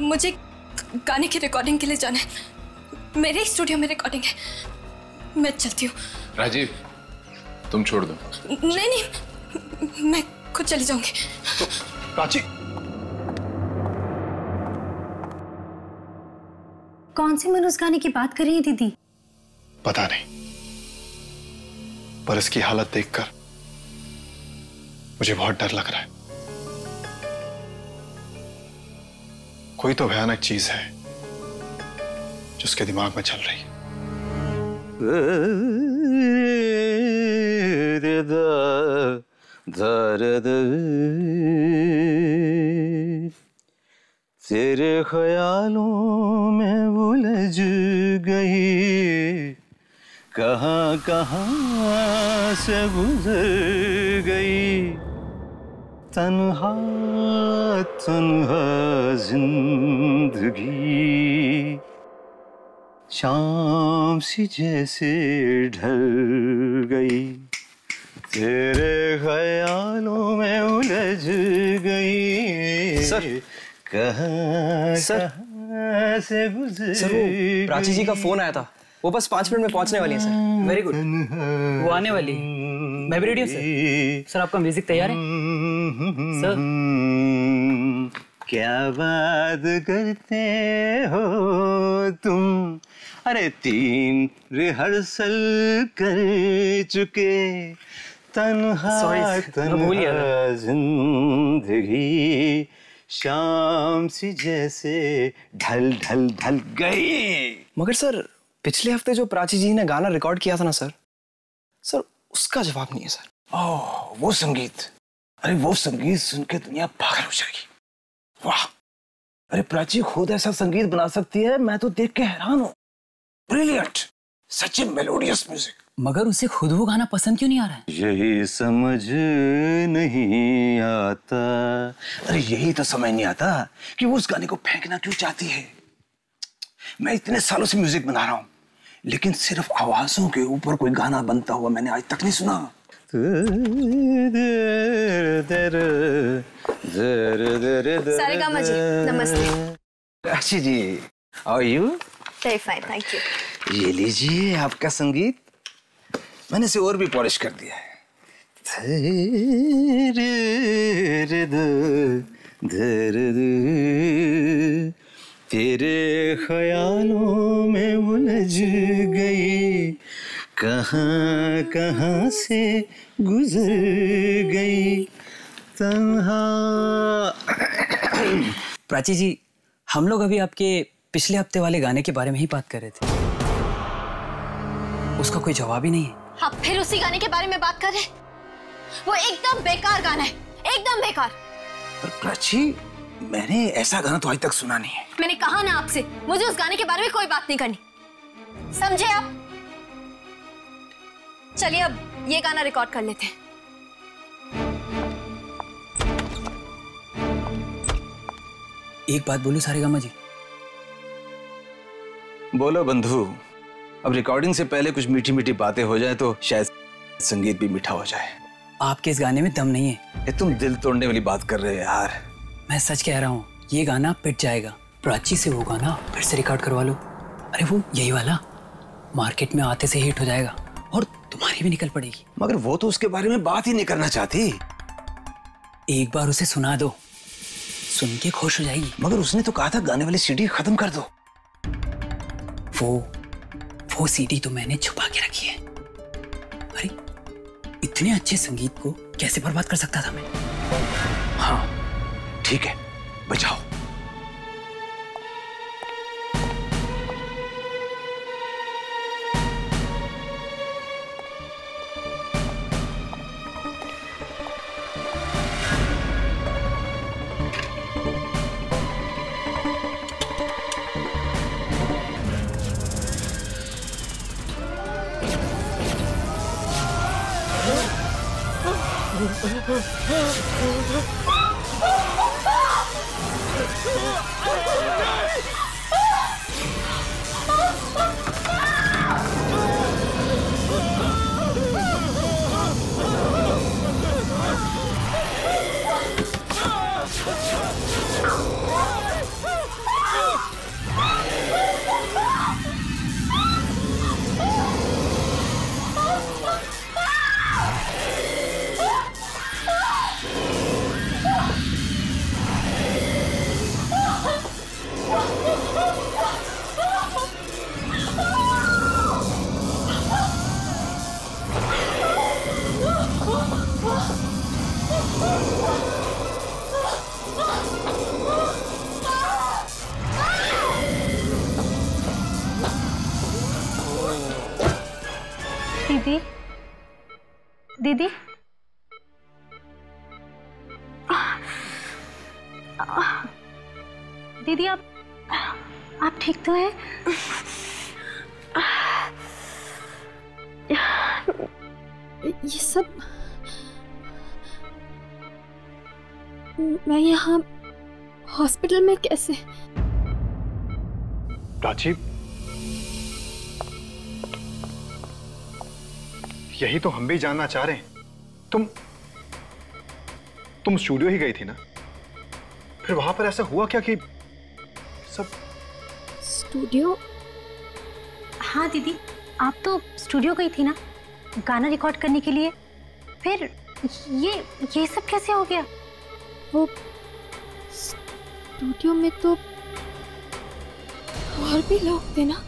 मुझे गाने की रिकॉर्डिंग के लिए जाना है, मेरे स्टूडियो में रिकॉर्डिंग है, मैं चलती हूँ। राजीव, तुम छोड़ दो। नहीं नहीं, मैं खुद चली जाऊंगी। तो प्राची, कौन से मनोज गाने की बात कर रही है दीदी? पता नहीं, पर इसकी हालत देखकर मुझे बहुत डर लग रहा है। कोई तो भयानक चीज है जो उसके दिमाग में चल रही है। तेरे ख्यालों में उलझ गई, कहां कहां से गुजर गई, तन्हा तन्हा जिंदगी, शाम सी जैसे ढल गई, तेरे ख्यालों में उलझ गई। सर, कहां से गुजर। सर, वो प्राची जी का फोन आया था, वो बस 5 मिनट में पहुंचने वाली है सर। वेरी गुड, वो आने वाली है। मैं भी रेडी हूँ सर। सर, आपका म्यूजिक तैयार है सर? क्या बात करते हो तुम? अरे 3 रिहर्सल कर चुके, तन्हा तन्हा जिंदगी, शाम सी जैसे ढल ढल ढल गई। मगर सर, पिछले हफ्ते जो प्राची जी ने गाना रिकॉर्ड किया था ना सर, उसका जवाब नहीं है सर। ओह, वो संगीत, अरे वो संगीत सुन के दुनिया पागल हो जाएगी। वाह, अरे प्राची खुद ऐसा संगीत बना सकती है, मैं तो देख के हैरान हूँ। ब्रिलियंट, सच में मेलोडियस म्यूजिक। मगर उसे खुद वो गाना पसंद क्यों नहीं आ रहा है? यही समझ नहीं आता। अरे यही तो समझ नहीं आता कि वो उस गाने को फेंकना क्यों चाहती है। मैं इतने सालों से म्यूजिक बना रहा हूँ, लेकिन सिर्फ आवाजों के ऊपर कोई गाना बनता हुआ मैंने आज तक नहीं सुना। सारेगामा जी, नमस्ते। अच्छी जी, how are you? Very fine, thank you. ये लीजिए आपका संगीत, मैंने इसे और भी पॉलिश कर दिया है। तेरे ख्यालों में उलझ गई, कहां कहां से गुजर गई, तन्हा। प्राची जी, हम लोग अभी आपके पिछले हफ्ते वाले गाने के बारे में ही बात कर रहे थे। उसका कोई जवाब ही नहीं है। आप फिर उसी गाने के बारे में बात कर रहे हैं? वो एकदम बेकार गाना है, एकदम बेकार। पर प्राची, मैंने ऐसा गाना तो आज तक सुना नहीं है। मैंने कहा ना आपसे, मुझे उस गाने के बारे में कोई बात नहीं करनी, समझे आप? चलिए अब ये गाना रिकॉर्ड कर लेते हैं। एक बात बोलूं सारेगामा जी? बोलो बंधु। अब रिकॉर्डिंग से पहले कुछ मीठी मीठी बातें हो जाए तो शायद संगीत भी मीठा हो जाए। आपके इस गाने में दम नहीं है। ये तुम दिल तोड़ने वाली बात कर रहे हो यार। मैं सच कह रहा हूँ, ये गाना पिट जाएगा। प्राची से वो गाना फिर से रिकॉर्ड करवा लो। अरे वो यही वाला मार्केट में आते से हिट हो जाएगा और तुम्हारी भी निकल पड़ेगी। मगर वो तो उसके बारे में बात ही नहीं करना चाहती। एक बार उसे सुना दो, सुन के खुश हो जाएगी। मगर उसने तो कहा था गाने वाली सीडी खत्म कर दो। वो सीडी तो मैंने छुपा के रखी है। अरे इतने अच्छे संगीत को कैसे बर्बाद कर सकता था मैं? हाँ ठीक है, बजाओ। दीदी, दीदी, दीदी आप ठीक तो हैं? ये सब मैं यहाँ हॉस्पिटल में कैसे? प्राची, यही तो हम भी जानना चाह रहे हैं। तुम स्टूडियो ही गई थी ना? फिर वहां पर ऐसा हुआ क्या कि सब? स्टूडियो? हाँ दीदी, आप तो स्टूडियो गई थी ना गाना रिकॉर्ड करने के लिए। फिर ये सब कैसे हो गया? वो स्टूडियो में तो और भी लोग थे ना,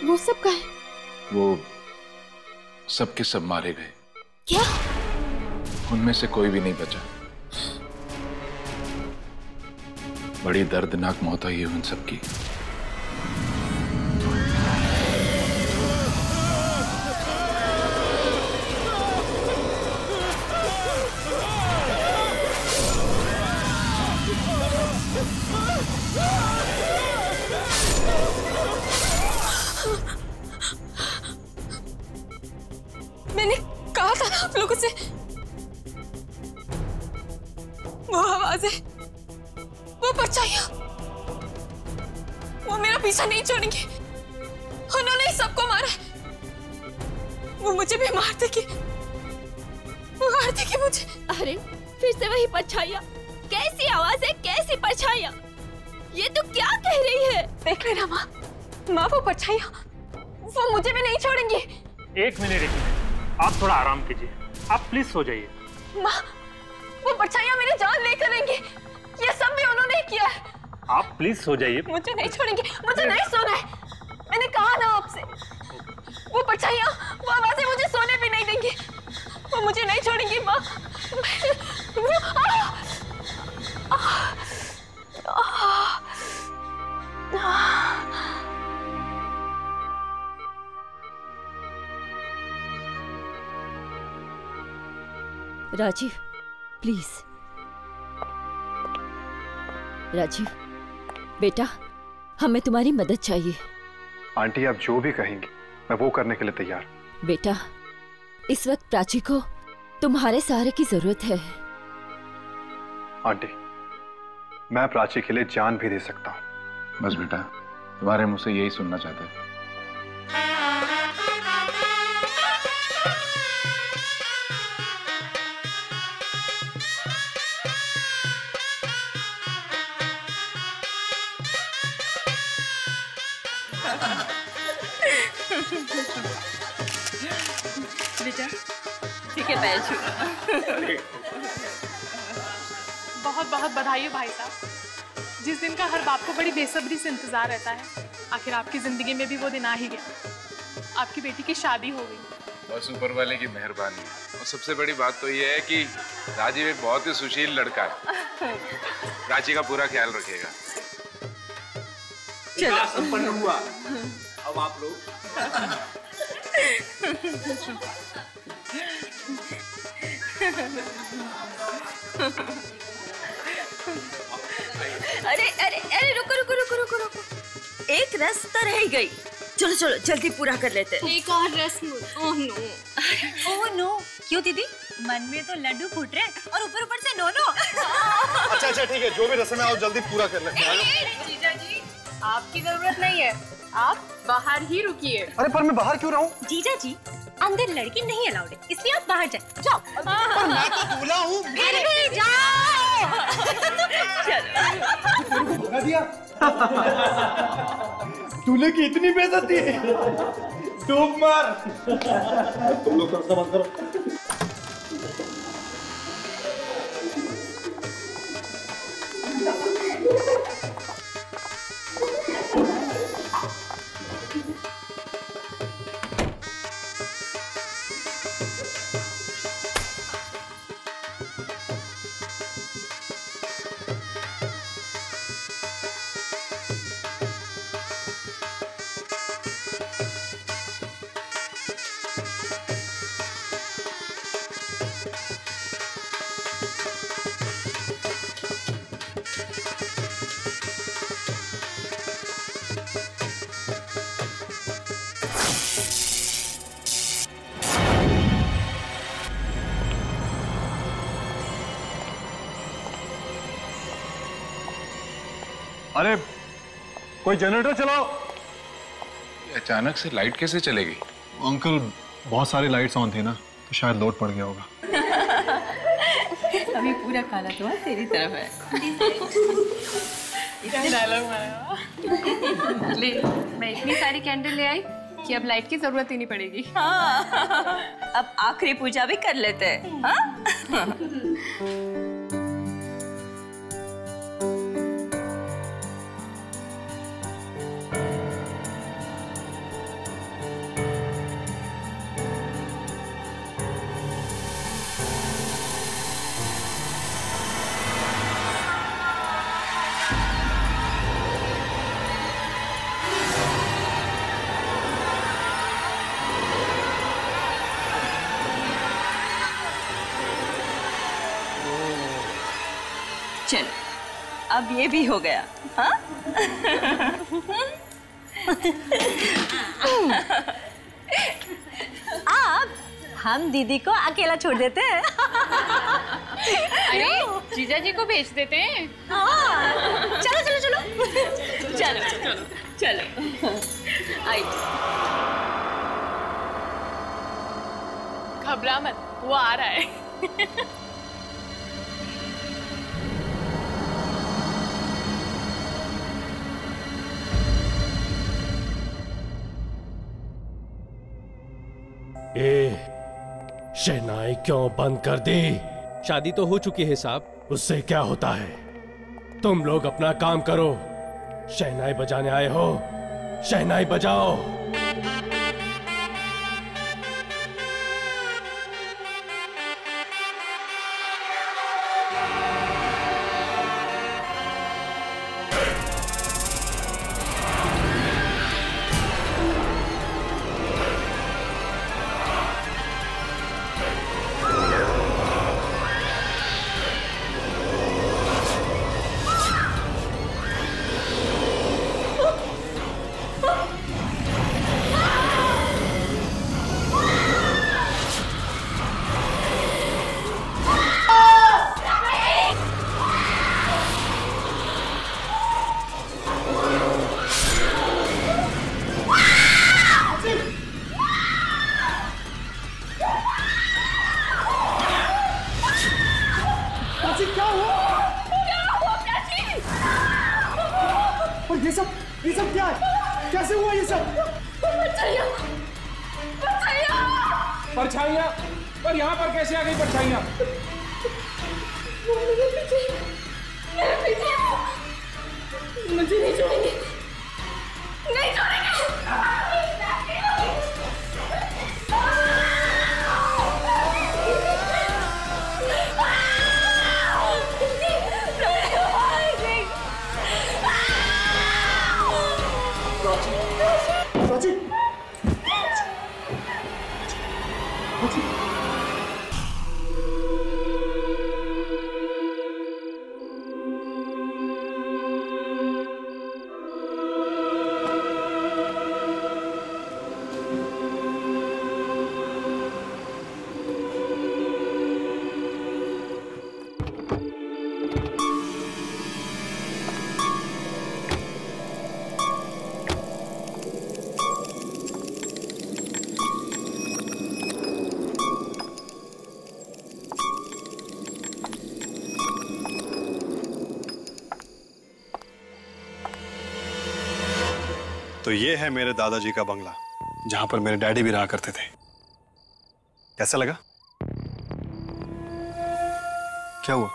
वो सब कहाँ है? वो सब के सब मारे गए। क्या? उनमें से कोई भी नहीं बचा। बड़ी दर्दनाक मौत हुई है उन सबकी। मैंने कहा था ना आप लोगों से, वो आवाजें, वो परछाइयां, वो मेरा पीछा नहीं छोड़ेंगे। उन्होंने सबको मारा है। वो मुझे भी मार देगी मुझे। अरे फिर से वही परछाइयां, कैसी आवाजें, कैसी परछाइयां, ये तो क्या कह रही है? देख लेना माँ, वो परछाइयां, वो मुझे भी नहीं छोड़ेंगी। एक मिनट, आप थोड़ा आराम कीजिए। आप प्लीज सो जाइए। माँ, वो परछाइयां मेरी जान लेकर लेंगी। ये सब भी उन्होंने ही किया है। आप प्लीज सो जाइए। मुझे नहीं छोड़ेंगे, मुझे नहीं सोना है। मैंने कहा ना आपसे, वो परछाइयां, वो आवाजें मुझे सोने भी नहीं देंगी। वो मुझे नहीं छोड़ेंगी माँ। राजीव प्लीज। राजीव बेटा, हमें तुम्हारी मदद चाहिए। आंटी आप जो भी कहेंगी मैं वो करने के लिए तैयार। बेटा, इस वक्त प्राची को तुम्हारे सहारे की जरूरत है। आंटी मैं प्राची के लिए जान भी दे सकता हूँ। बस बेटा, तुम्हारे मुंह से यही सुनना चाहते थे। बेटा ठीक है, पैर छू। बहुत बहुत बधाई हो भाई साहब। जिस दिन का हर बाप को बड़ी बेसब्री से इंतजार रहता है, आखिर आपकी जिंदगी में भी वो दिन आ ही गया। आपकी बेटी की शादी हो गई। बस ऊपर वाले की मेहरबानी। और सबसे बड़ी बात तो ये है कि राजीव एक बहुत ही सुशील लड़का है। प्राची का पूरा ख्याल रखेगा। चलो संपन्न हुआ। अब आप लोग अरे अरे अरे रुको रुको रुको रुको रुको, एक रस तो रह गई। चलो चलो जल्दी पूरा कर लेते हैं। एक और रस्म। Oh no. ओह नो, क्यों दीदी? मन में तो लड्डू फूट रहे और ऊपर ऊपर से नो नो। अच्छा अच्छा ठीक है, जो भी रस्म है आप जल्दी पूरा कर लेते हैं। जीजा जी, आपकी जरूरत नहीं है, आप बाहर ही रुकिए। अरे पर मैं बाहर क्यों रहूं? जीजा जी, अंदर लड़की नहीं अलाउड है, इसलिए आप बाहर जाओ। जाओ। पर मैं तो दूल्हा हूँ। फिर भी जाओ। भगा दिया। दूल्हे की इतनी बेइज्जती है। डूब मार। तुम लोग रस्म बंद करो। अरे कोई जनरेटर चलाओ। अचानक से लाइट कैसे चलेगी? अंकल बहुत सारी लाइट्स ऑन थी ना, तो शायद लोड पड़ गया होगा। अभी पूरा काला तो तेरी तरफ है। डायलॉग मारा। ले, मैं इतनी सारी कैंडल ले आई कि अब लाइट की जरूरत ही नहीं पड़ेगी। हाँ, अब आखिरी पूजा भी कर लेते हैं। हाँ? चलो, अब ये भी हो गया। हाँ? अब हम दीदी को अकेला छोड़ देते हैं। अरे जीजा जी को भेज देते हैं। चलो चलो चलो चलो चलो चलो। आई घबरा मत, वो आ रहा है। शहनाई क्यों बंद कर दी? शादी तो हो चुकी है साहब। उससे क्या होता है? तुम लोग अपना काम करो। शहनाई बजाने आए हो, शहनाई बजाओ। और ये सब क्या है? कैसे हुआ ये सब? परछाइयाँ? पर यहाँ पर कैसे आ गई परछाइयाँ? मुझे नहीं छोड़ेंगे, नहीं छोड़ेंगे। तो ये है मेरे दादाजी का बंगला, जहां पर मेरे डैडी भी रहा करते थे। कैसा लगा? क्या हुआ?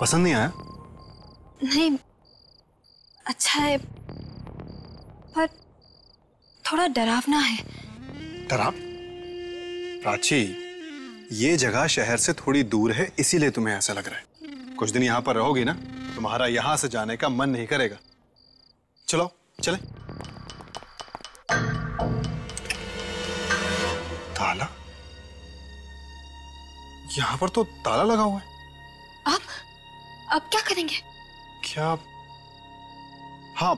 पसंद नहीं आया? नहीं, अच्छा है पर थोड़ा डरावना है। प्राची, ये जगह शहर से थोड़ी दूर है, इसीलिए तुम्हें ऐसा लग रहा है। कुछ दिन यहां पर रहोगी ना, तुम्हारा यहां से जाने का मन नहीं करेगा। चलो चले। ताला? यहां पर तो ताला लगा हुआ है। अब क्या करेंगे? क्या? हाँ,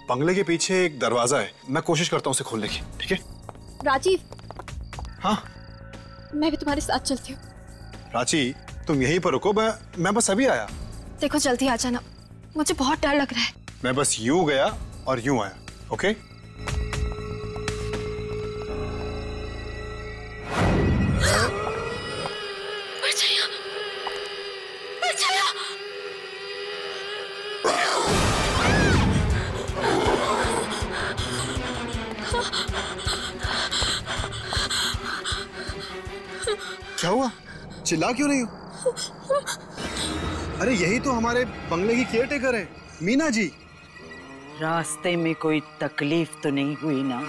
बंगले के पीछे एक दरवाजा है, मैं कोशिश करता हूं उसे खोलने की। ठीक है राजीव? हाँ, मैं भी तुम्हारे साथ चलती हूँ। प्राची, तुम यहीं पर रुको, मैं बस अभी आया। देखो जल्दी आ जाना, मुझे बहुत डर लग रहा है। मैं बस यूं गया और यूं आया। ओके? क्या हुआ? चिल्ला क्यों रही हो? अरे यही तो हमारे बंगले की केयरटेकर है, मीना जी। रास्ते में कोई तकलीफ तो नहीं हुई ना?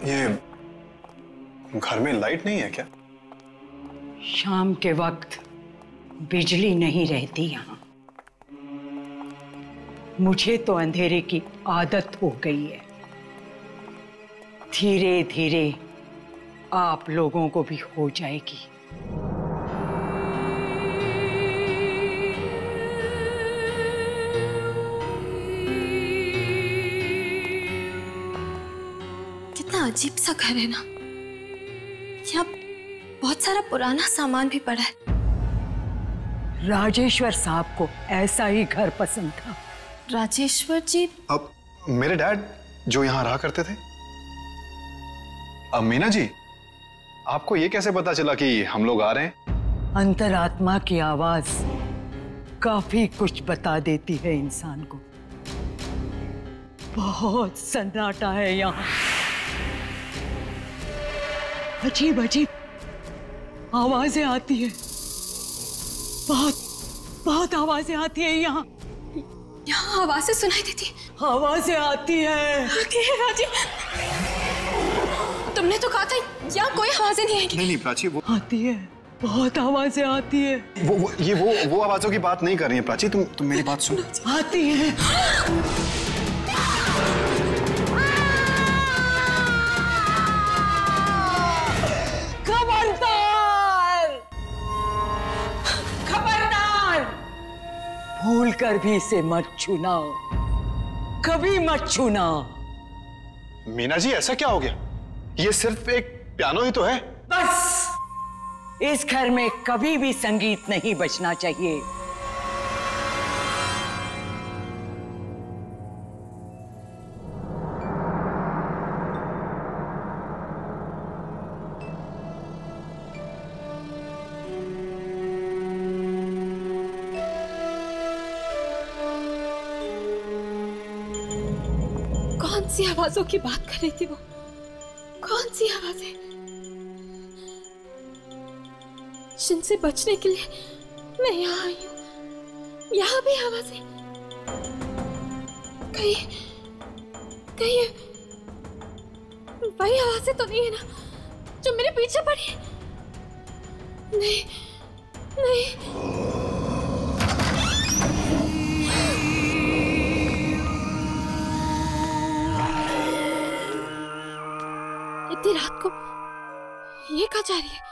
ये घर में लाइट नहीं है क्या? शाम के वक्त बिजली नहीं रहती यहाँ। मुझे तो अंधेरे की आदत हो गई है। धीरे धीरे आप लोगों को भी हो जाएगी। कितना अजीब सा घर है ना। यहाँ बहुत सारा पुराना सामान भी पड़ा है। राजेश्वर साहब को ऐसा ही घर पसंद था। राजेश्वर जी? अब मेरे डैड जो यहाँ रहा करते थे। अब मीना जी, आपको ये कैसे पता चला कि हम लोग आ रहे हैं? अंतरात्मा की आवाज काफी कुछ बता देती है इंसान को। बहुत सन्नाटा है यहाँ। अजीब अजीब आवाजें आती है। बहुत आवाजें आती है यहाँ। यहाँ आवाजें सुनाई देती? आवाजें आती है। आती है राजीव। तुमने तो कहा था यहाँ कोई आवाजें नहीं आएगी। नहीं प्राची, वो आती है, बहुत आवाजें आती है। वो आवाजों की बात नहीं कर रही है प्राची, तुम मेरी बात सुनो। आती है। भूल कर भी इसे मत छूना, कभी मत छूना। मीना जी, ऐसा क्या हो गया? ये सिर्फ एक पियानो ही तो है। बस, इस घर में कभी भी संगीत नहीं बजना चाहिए। सी आवाजों की बात कर रही थी वो? कौन सी आवाजें जिनसे बचने के लिए मैं यहाँ आई हूँ? यहाँ भी आवाजें, कहीं वही आवाजें तो नहीं है ना जो मेरे पीछे पड़ी है? नहीं नहीं, इतनी रात को ये कहाँ जा रही है?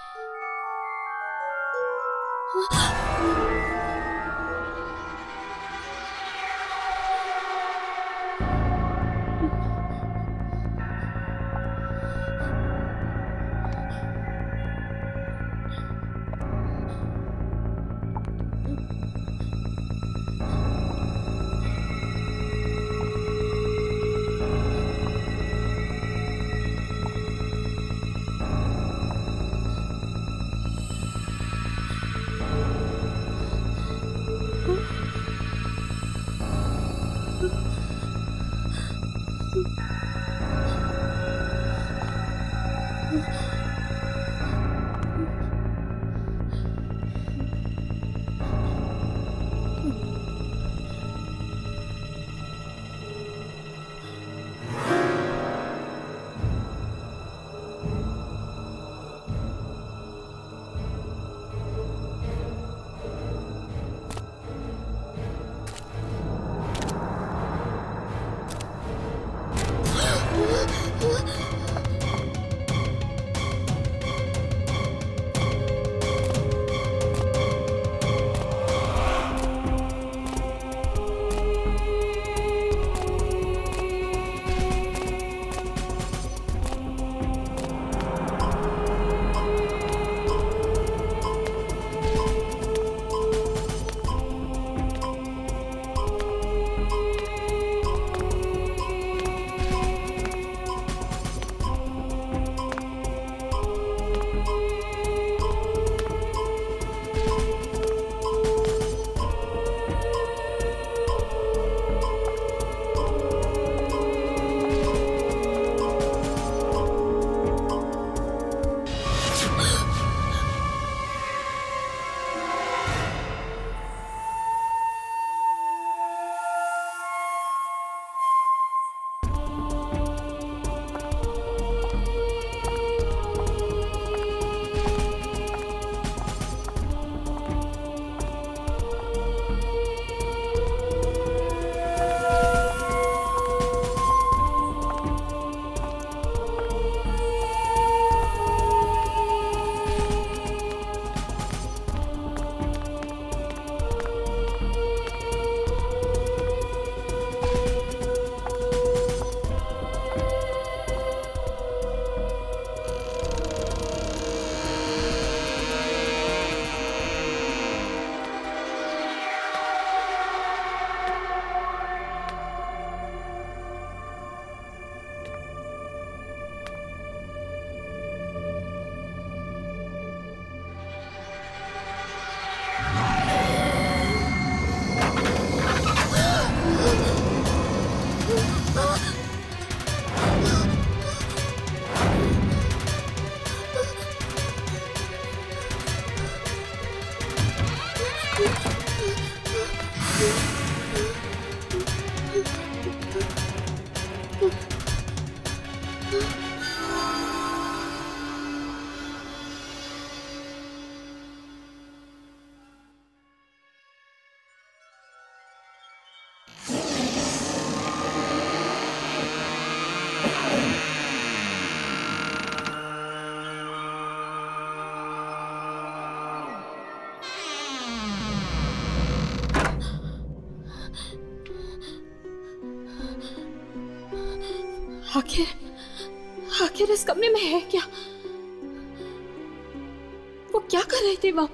आखिर इस कमरे में है क्या? वो क्या कर रहे थे वहां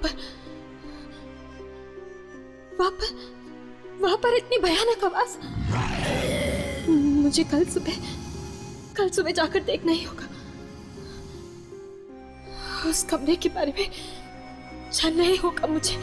पर इतनी भयानक आवाज? मुझे कल सुबह जाकर देखना ही होगा। उस कमरे के बारे में जानना ही होगा मुझे।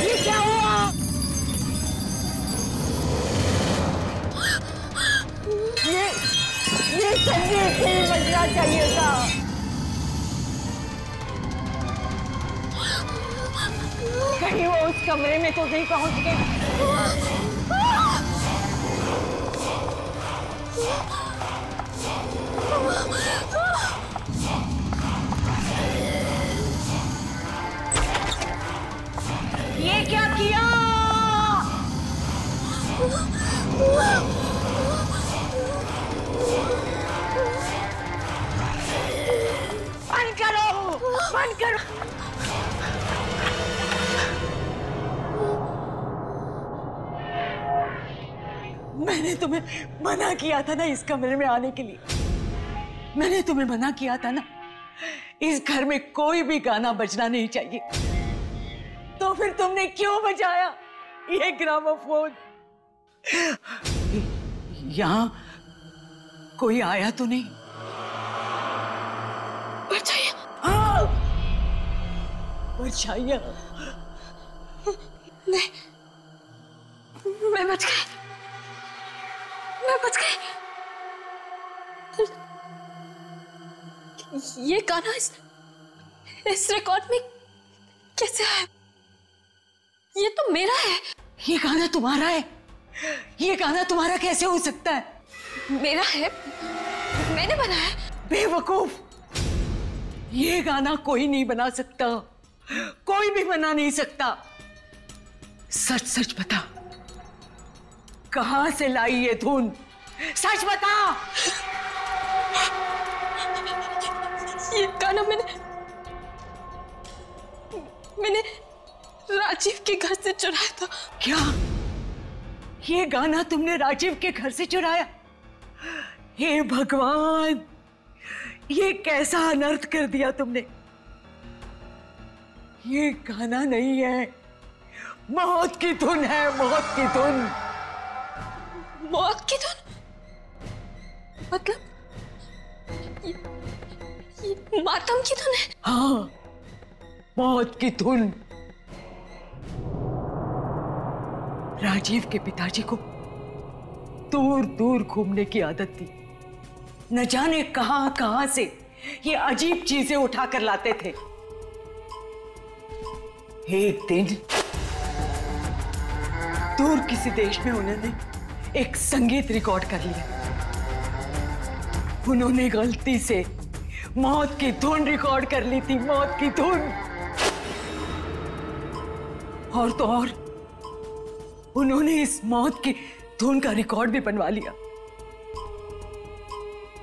ये क्या हुआ? ये संगीत नहीं बजना चाहिए था। कहीं वो उस कमरे में तो नहीं पहुंच गई। ये क्या किया? बंद करो, बंद करो। मैंने तुम्हें मना किया था ना इस कमरे में आने के लिए। मैंने तुम्हें मना किया था ना, इस घर में कोई भी गाना बजना नहीं चाहिए। तो फिर तुमने क्यों बजाया ये ग्रामोफोन? यहाँ कोई आया तो नहीं? हाँ, परछाइयाँ। नहीं, मैं बच गई, मैं बच गई। ये गाना इस रिकॉर्ड में कैसे आया? ये तो मेरा है। ये गाना तुम्हारा है? ये गाना तुम्हारा कैसे हो सकता है? मेरा है, मैंने बनाया है। बेवकूफ, ये गाना कोई नहीं बना सकता, कोई भी बना नहीं सकता। सच सच बता, कहां से लाई ये धुन? सच बता। ये गाना मैंने राजीव के घर से चुराया था। क्या? ये गाना तुमने राजीव के घर से चुराया? हे भगवान, ये कैसा अनर्थ कर दिया तुमने। ये गाना नहीं है, मौत की धुन है, मौत की धुन। मौत की धुन? मतलब ये मातम की धुन है? हाँ, मौत की धुन। राजीव के पिताजी को दूर दूर घूमने की आदत थी। न जाने कहां कहां से ये अजीब चीजें उठाकर लाते थे। एक दिन दूर किसी देश में उन्होंने एक संगीत रिकॉर्ड कर लिया। उन्होंने गलती से मौत की धुन रिकॉर्ड कर ली थी, मौत की धुन। और तो और उन्होंने इस मौत की धुन का रिकॉर्ड भी बनवा लिया।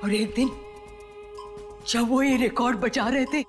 और एक दिन जब वो ये रिकॉर्ड बजा रहे थे,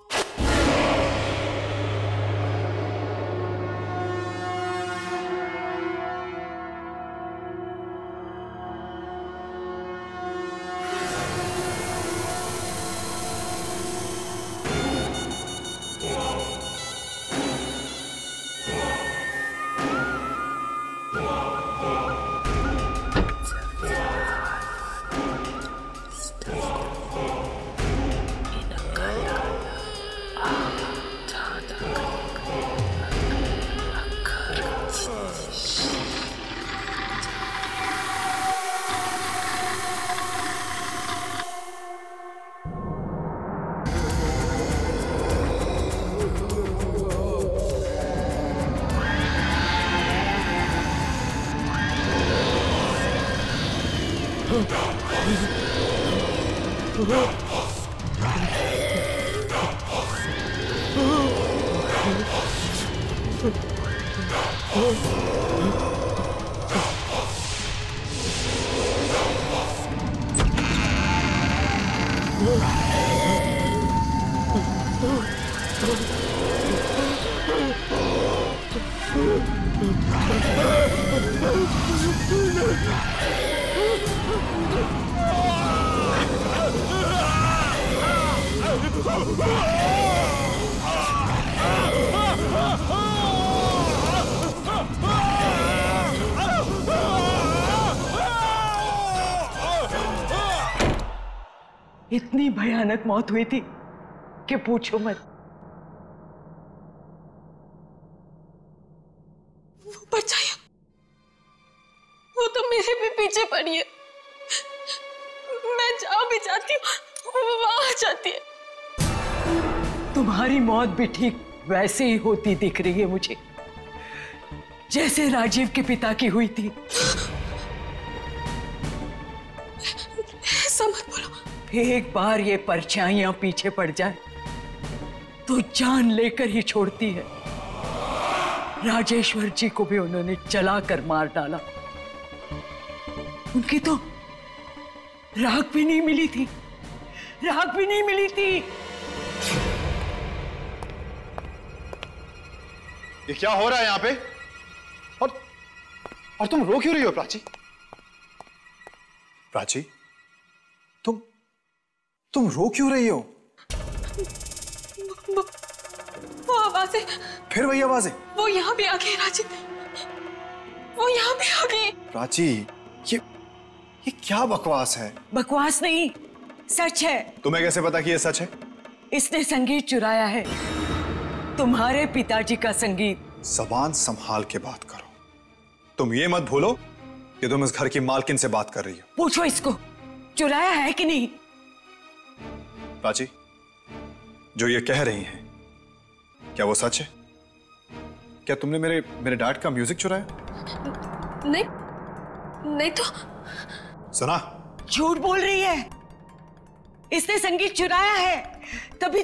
इतनी भयानक मौत हुई थी कि पूछो मत। वो परछाइयां, वो तो मेरे भी पीछे पड़ी है। मैं जहां भी जाती हूँ वो वहां आ जाती है। तुम्हारी मौत भी ठीक वैसे ही होती दिख रही है मुझे, जैसे राजीव के पिता की हुई थी। ऐसा मत बोलो। एक बार ये परछाइयां पीछे पड़ जाए तो जान लेकर ही छोड़ती है। राजेश्वर जी को भी उन्होंने जलाकर मार डाला। उनकी तो राख भी नहीं मिली थी, राख भी नहीं मिली थी। ये क्या हो रहा है यहाँ पे? और तुम रो क्यों रही हो प्राची? प्राची, तुम रो क्यों रही हो? वो आवाजें, फिर वही आवाजें? वो यहाँ भी आ गई राजीव, वो यहाँ भी आ गई। प्राची, ये क्या बकवास है? बकवास नहीं, सच है। तुम्हें कैसे पता कि ये सच है? इसने संगीत चुराया है, तुम्हारे पिताजी का संगीत। जबान संभाल के बात करो। तुम ये मत भूलो कि तुम इस घर की मालकिन से बात कर रही हो। पूछो इसको, चुराया है कि नहीं? प्राची, जो ये कह रही हैं, क्या वो सच है? क्या तुमने मेरे डैड का म्यूजिक चुराया? नहीं तो। सुना? झूठ बोल रही है। इसने संगीत चुराया है, तभी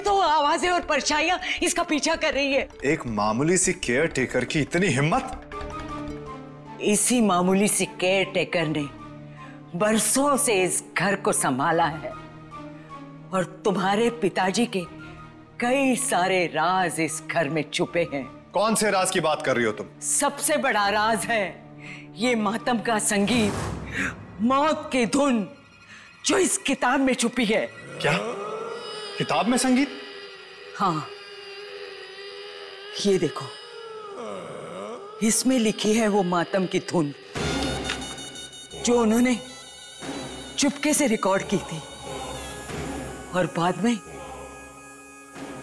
तो आवाजें और परछाइयां इसका पीछा कर रही है। एक मामूली सी केयर टेकर की इतनी हिम्मत? इसी मामूली सी केयर टेकर ने बरसों से इस घर को संभाला है और तुम्हारे पिताजी के कई सारे राज इस घर में छुपे हैं। कौन से राज की बात कर रही हो तुम? सबसे बड़ा राज है ये मातम का संगीत, मौत की धुन जो इस किताब में छुपी है। क्या किताब में संगीत? हाँ, ये देखो, इसमें लिखी है वो मातम की धुन जो उन्होंने चुपके से रिकॉर्ड की थी और बाद में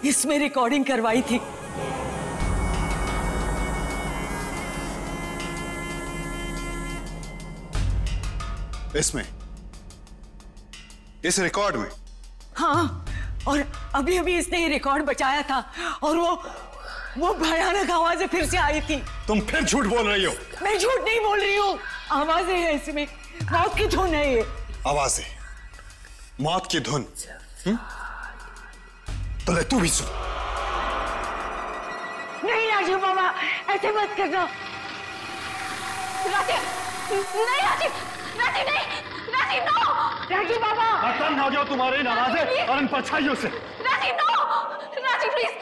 इसमें रिकॉर्डिंग करवाई थी। इसमें, इस रिकॉर्ड में? हाँ, और अभी अभी इसने ये रिकॉर्ड बचाया था और वो भयानक आवाजें फिर से आई थी। तुम फिर झूठ बोल रही हो। मैं झूठ नहीं बोल रही हूँ, आवाजें हैं इसमें, मौत की धुन है ये। आवाजें, मौत की धुन। तो ले तू भी सुन। नहीं राजीव बाबा, ऐसे मत करना। राजीव, नहीं राजीव, राजीव नहीं, राजीव नो, राजीव बाबा। खत्म हो जाओ तुम्हारी इन आवाजें और इन परछाइयों से। राजीव नो, राजीव प्लीज,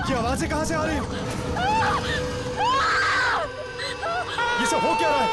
ये आवाजें कहां से आ रही हैं? ये सब हो क्या रहा है?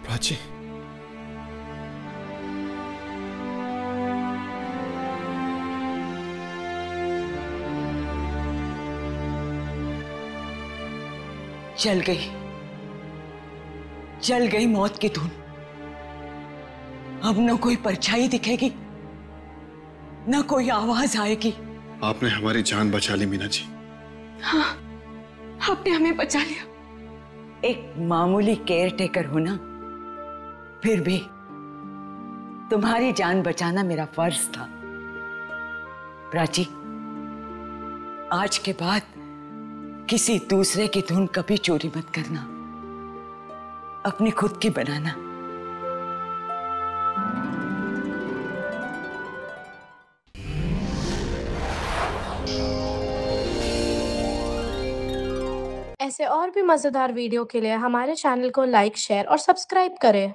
प्राची, जल गई, जल गई मौत की धुन। अब न कोई परछाई दिखेगी, न कोई आवाज आएगी। आपने हमारी जान बचा ली मीना जी। हाँ, आपने हमें बचा लिया। एक मामूली केयर टेकर हो ना, फिर भी तुम्हारी जान बचाना मेरा फर्ज था। प्राची, आज के बाद किसी दूसरे की धुन कभी चोरी मत करना, अपनी खुद की बनाना। ऐसे और भी मजेदार वीडियो के लिए हमारे चैनल को लाइक, शेयर और सब्सक्राइब करें।